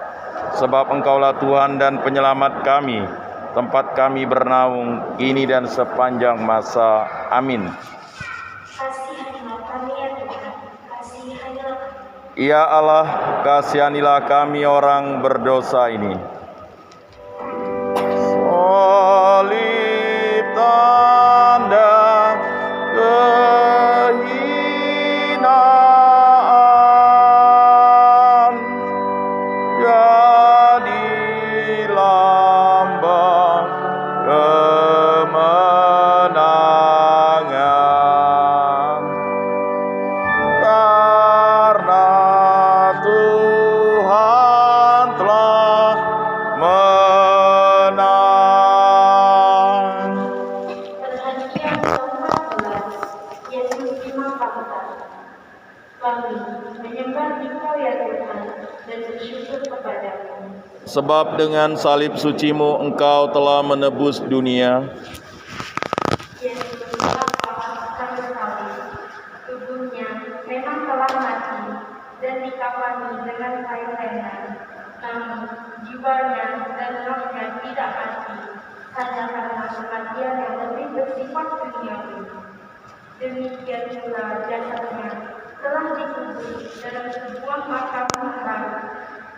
Sebab Engkaulah Tuhan dan Penyelamat kami, tempat kami bernaung kini dan sepanjang masa. Amin. Kasihanilah kami ya Tuhan, kasihanilah kami. Ya Allah, kasihanilah kami orang berdosa ini. Salib tanda kehinaan, jadi lambang kemenangan. Karena Tuhan telah menang. Perhatian ke-14, Yesus dimakamkan. Kami menyembah Engkau ya Tuhan dan bersyukur kepadamu. Sebab dengan salib sucimu Engkau telah menebus dunia. Yesus dimakamkan salib. Tubuhnya memang telah mati dan dikafani dengan kain lenan. Namun jiwanya dan rohnya tidak mati, hanya karena kematian yang lebih bersifat duniawi. Demikian pula jasadnya telah dikubur dalam sebuah makam baru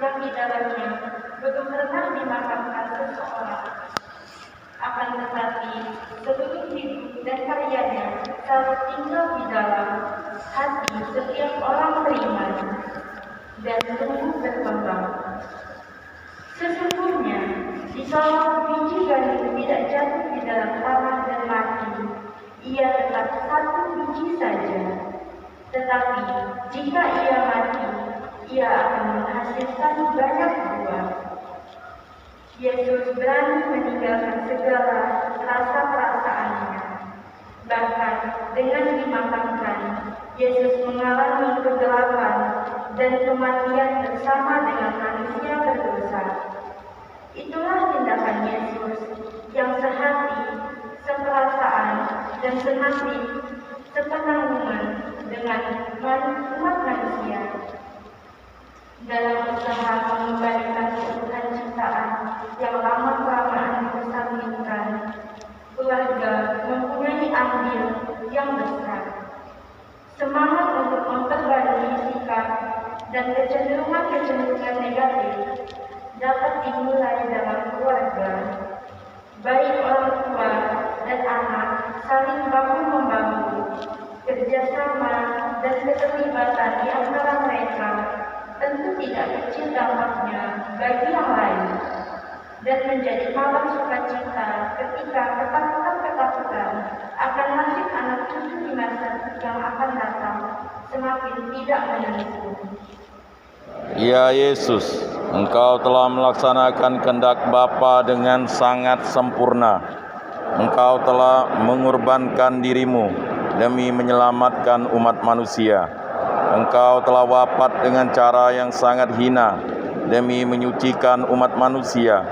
yang di dalamnya belum pernah dimakamkan seseorang. Akan tetapi seluruh hidup dan karyanya selalu tinggal di dalam hati setiap orang beriman dan tumbuh berkembang. Sesungguhnya, jikalau biji gandum tidak jatuh di dalam tanah dan mati, ia tetap satu biji saja. Tetapi jika ia mati, ia akan menghasilkan banyak buah. Yesus berani meninggalkan segala rasa perasaannya. Bahkan dengan dimakamkan, Yesus mengalami kegelapan dan kematian bersama dengan manusia berdosa. Itulah tindakan Yesus yang sehati, seperasaan, dan senasib, sepenanggungan dengan umat manusia. Dalam usaha mengembalikan keutuhan ciptaan yang lama-kelamaan disandingkan, keluarga mempunyai andil yang besar. Semangat untuk memperbarui sikap dan kecenderungan-kecenderungan negatif dapat dimulai dalam keluarga. Baik orang tua dan anak saling bahu-membahu, kerjasama dan keterlibatan di antara mereka tentu tidak kecil dampaknya bagi yang lain, dan menjadi malam sukacita ketika ketakutan-ketakutan akan nasib anak cucu di masa yang akan datang semakin tidak menentu. Ya Yesus, Engkau telah melaksanakan kehendak Bapa dengan sangat sempurna. Engkau telah mengorbankan dirimu demi menyelamatkan umat manusia. Engkau telah wafat dengan cara yang sangat hina demi menyucikan umat manusia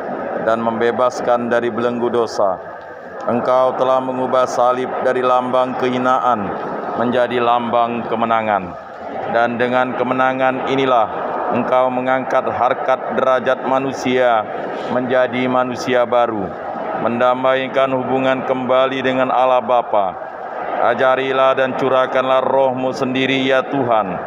dan membebaskan dari belenggu dosa. Engkau telah mengubah salib dari lambang kehinaan menjadi lambang kemenangan. Dan dengan kemenangan inilah Engkau mengangkat harkat derajat manusia menjadi manusia baru, mendamaikan hubungan kembali dengan Allah Bapa. Ajarilah dan curahkanlah Roh-Mu sendiri ya Tuhan,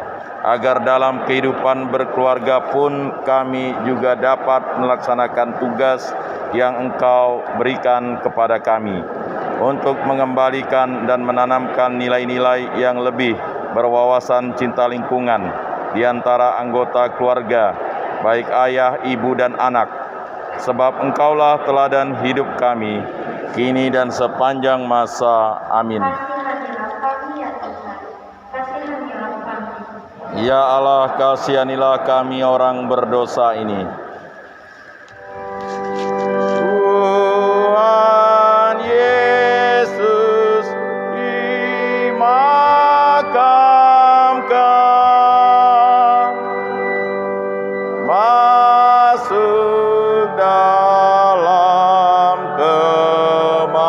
agar dalam kehidupan berkeluarga pun kami juga dapat melaksanakan tugas yang Engkau berikan kepada kami, untuk mengembalikan dan menanamkan nilai-nilai yang lebih berwawasan cinta lingkungan di antara anggota keluarga, baik ayah, ibu, dan anak, sebab Engkaulah teladan hidup kami, kini dan sepanjang masa. Amin. Kasihanilah kami ya Tuhan, kasihanilah kami. Ya Allah, kasihanilah kami orang berdosa ini. Tuhan Yesus dimakamkan, masuk dalam kematian,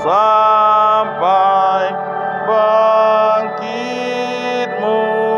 sampai bangkit mulia.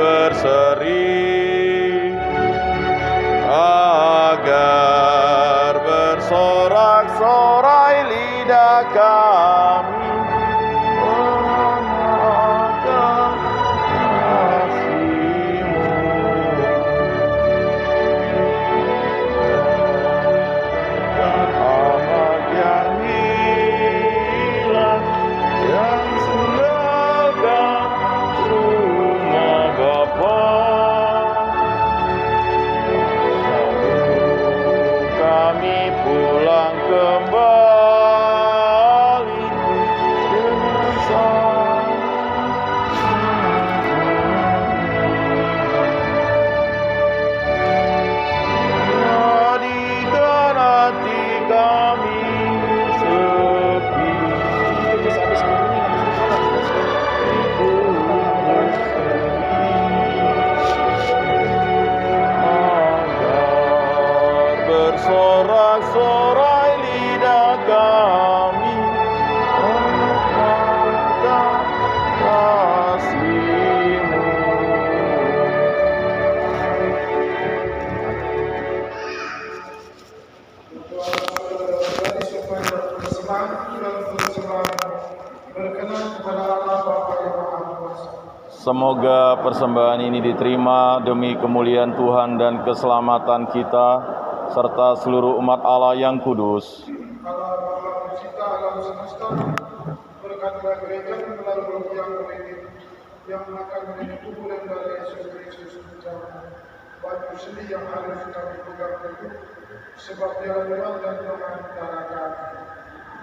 Berseri agar bersorak-sorai lidah kami mengenalkan kasih-Mu. Dan amat yang hilang yang tinggalkan rumah Bapa. Kami pulang kembali dengan jadikan hati kami sepi. Bersorak-sorai lidah kami mengenalkan kasih-Mu. Dari supaya persembahan dan persembahan berkenan kepada Allah Bapa yang Maha Kuasa. Semoga persembahan ini diterima demi kemuliaan Tuhan dan keselamatan kita, serta seluruh umat Allah yang kudus. Allah Bapa pencipta alam semesta, berkatilah gereja melalui roh yang berhenti, yang akan menjadi tubuh dan darah Yesus Kristus menjadi batu sendi yang harus kami pegang teguh, sebab Dia Tuhan dan Tuhan antara kami.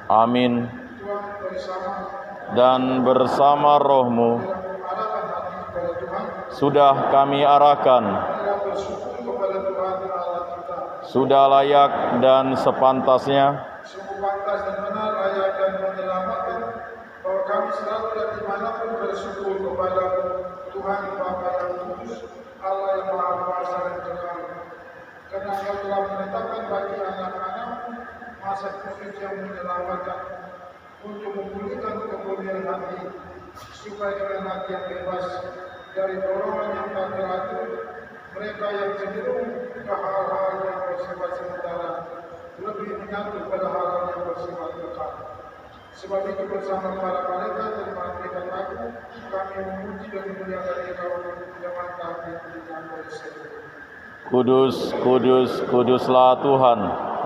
Amin. Tuhan bersama Dan bersama rohmu, dalam mengarahkan hati kepada Tuhan, sudah kami arahkan, Marilah bersyukur kepada Tuhan Allah kita. sudah layak dan sepantasnya, Sungguh pantas dan benar, layak dan menyelamatkan, bahwa kami selalu dan dimanapun bersyukur kepada Tuhan Bapa yang kudus, Allah yang Maha Kuasa dan kekal. Karena Engkau telah menetapkan bagi anak-anak masa khusus yang menyelamatkan untuk memulihkan kemuliaan hati, supaya dengan hati yang bebas dari dorongan yang tak teratur, mereka yang cenderung ke hal-hal yang bersifat sementara lebih menyatu pada hal yang bersifat kekal. Sebab itu bersama para malaikat dan malaikat agung, kami memuji dan memuliakan Engkau dengan kami dengan bersekutu. Kudus, kudus, kuduslah Tuhan,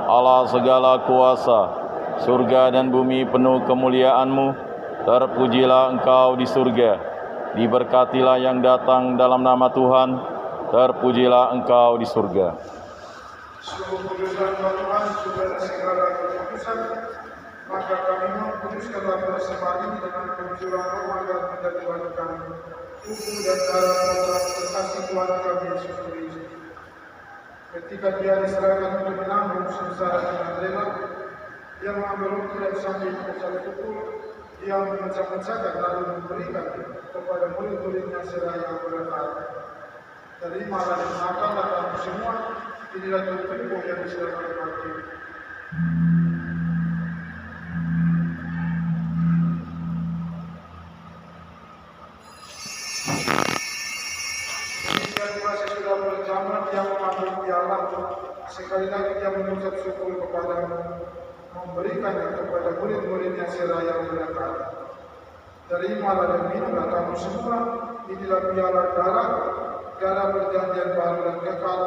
Allah segala kuasa, surga dan bumi penuh kemuliaan-Mu, terpujilah Engkau di surga, diberkatilah yang datang dalam nama Tuhan, terpujilah Engkau di surga. Sungguh kuduslah Tuhan, sumber segala kekudusan, maka kami mengkuduskanlah bersama ini dengan pencuran roh agar menjadi bagi kami tubuh dan darah putra terkasih Tuhan kami Yesus Kristus. Ketika Dia diserahkan untuk menanggung sengsara dengan rela, Dia mengambil roti dan sambil mengucap syukur, Dia memecah-mecahkan lalu memberikan kepada murid-muridnya seraya berkata, "Terimalah dan makanlah kamu semua, inilah tubuhku yang diserahkan bagi." Ketika sesudah berjamaah, Dia mengambil piala, sekali lagi Dia mengucap syukur kepadamu, memberikannya kepada murid-muridnya seraya berkata, "Terimalah dan minumlah kamu semua, inilah piala darah perjanjian baru dan kekal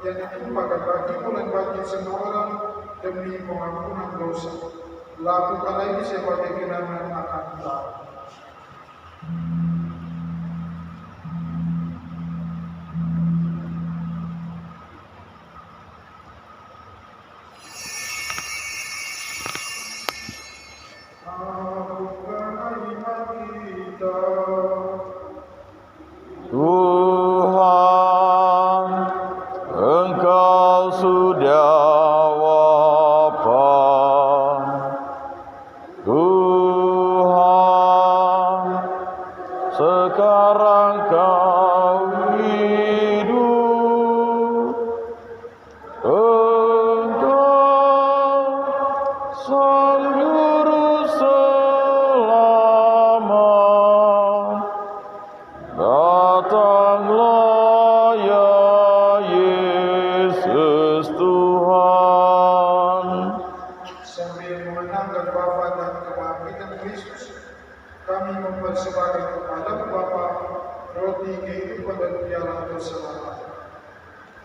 yang ditumpahkan bagimu dan bagi semua orang demi pengampunan dosa. Lakukanlah ini sebagai kenangan akan Tuhan." Tuhan, Engkau sudah wafat. Tuhan, sekarang Kau hidup. Engkau Sang Juru Selamat. Datanglah ya Yesus Tuhan. Sambil mengenangkan wafat dan kebangkitan Kristus, kami mempersembahkan kepada Bapa roti kehidupan dan piala keselamatan.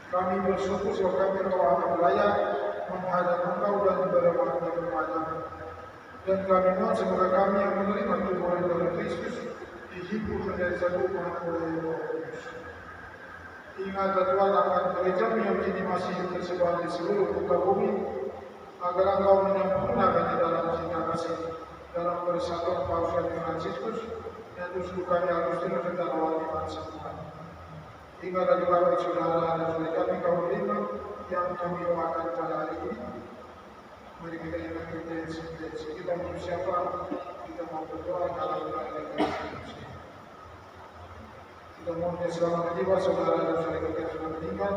Kami bersyukur bahwa kami telah layak menghadap Engkau dan berbakti kepadamu. Dan kami mohon semoga kami yang menerima tubuh dan Kristus dihibur menjadi satu umat oleh Roh Kudus. Ingatlah Tuhan akan gereja-Mu yang kini masih tersebar di seluruh muka bumi, agar Engkau menyempurnakan di dalam cinta kasih, dalam persatuan Paus dan Fransiskus, yang justru kami harus terus dan awal iman semua. Ingatlah juga bagi saudara dan saudari kami kaum terima yang kami doakan pada hari ini. Mari kita ingat intensi kita untuk siapa kita mau berdoa dalam keadaan Kristus. Kita mohon keselamatan jiwa saudara dan saudara kita yang sudah meninggal,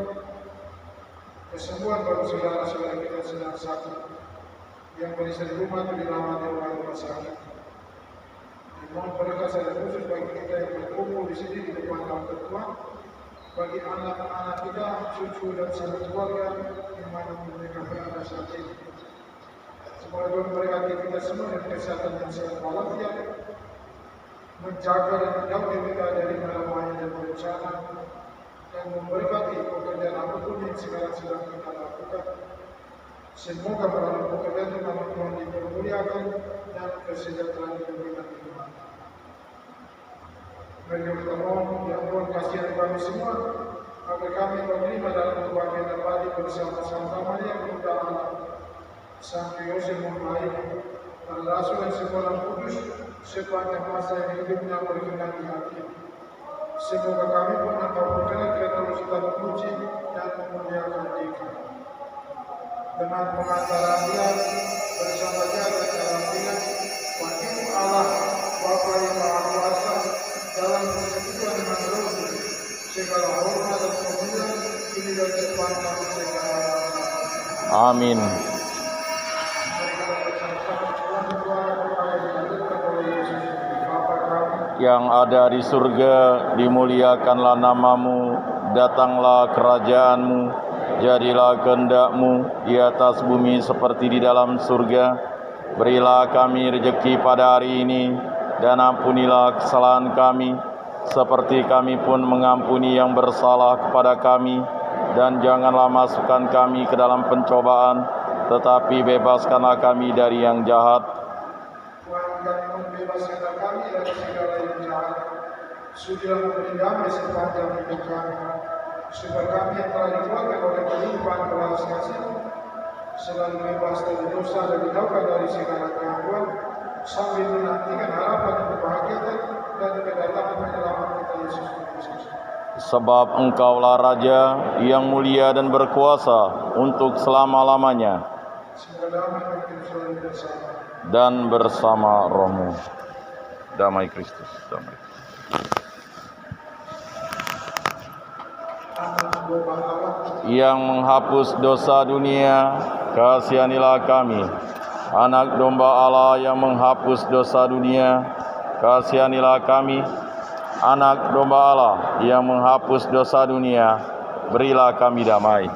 kesembuhan bagi saudara-saudara kita yang sedang sakit, yang berada di rumah atau dirawat di rumah sakit. Mohon berkat saya khusus bagi kita yang berkumpul di sini di depan kaum tertua, bagi anak-anak kita, cucu dan sahabat keluarga yang mana mereka berada saat ini. Semoga Tuhan memberkati kita semua dengan kesehatan yang sehat walafiat, menjaga dan menjauhi kita dari bahaya dan bencana, dan memberkati pekerjaan apapun yang sekarang sedang kita lakukan. Semoga melalui pekerjaan itu nama Tuhan dipermuliakan dan kesejahteraan diberikan Tuhan. Mari kita mohon ya Tuhan kasihan kami semua, agar kami menerima dalam kebahagiaan abadi bersama Santa Maria Bunda Allah, Santo Yosef Membaik, dan Rasul dan semua orang kudus sepanjang masa yang hidupnya berkenan di hati. Semoga kami pun Engkau berkenan terus terpuji dan memuliakan Dikau. Dengan pengantaran Dia bersama Dia dan dalam Dia, Wakil Allah Bapa yang Maha Kuasa dalam persekutuan dengan Roh Kudus, segala hormat dan kemuliaan kini dan sepanjang segala masa. Amin. Mari kita bersama-sama Tuhan berdoa kepada yang dihadirkan oleh Yesus. Bapa kami Yang ada di surga, dimuliakanlah namamu, datanglah kerajaanmu, jadilah kehendak-mu di atas bumi seperti di dalam surga. Berilah kami rejeki pada hari ini, dan ampunilah kesalahan kami, seperti kami pun mengampuni yang bersalah kepada kami. Dan janganlah masukkan kami ke dalam pencobaan, tetapi bebaskanlah kami dari yang jahat. Tuhan yang membebaskan kami dari segala yang jahat, sudilah memberi damai sepanjang hidup kami, supaya kami yang telah dikeluarkan oleh kelimpahan belas kasih-Mu, selalu bebas dari dosa dan dijauhkan dari segala gangguan, sambil menantikan harapan yang berbahagia dan kedatangan penyelamat kita Yesus Kristus. Sebab Engkaulah Raja yang mulia dan berkuasa untuk selama-lamanya, Semoga damai makin selalu bersama. dan bersama rohmu. Damai Kristus, damai. Anak domba Allah, Yang menghapus dosa dunia, kasihanilah kami. Anak domba Allah yang menghapus dosa dunia, kasihanilah kami. Anak domba Allah yang menghapus dosa dunia, berilah kami damai.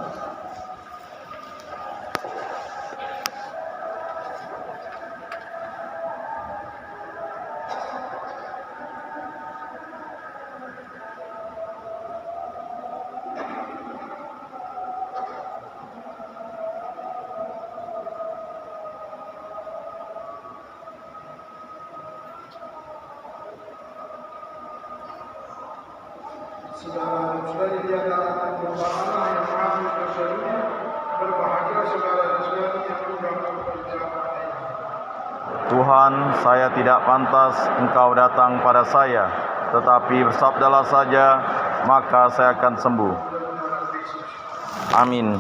saudara-saudari di antara anak domba Allah yang menghapus dosa dunia, berbahagia saudara-saudari yang pegang perjamuan ini. Tuhan, saya tidak pantas Engkau datang pada saya, tetapi bersabdalah saja, maka saya akan sembuh. Amin.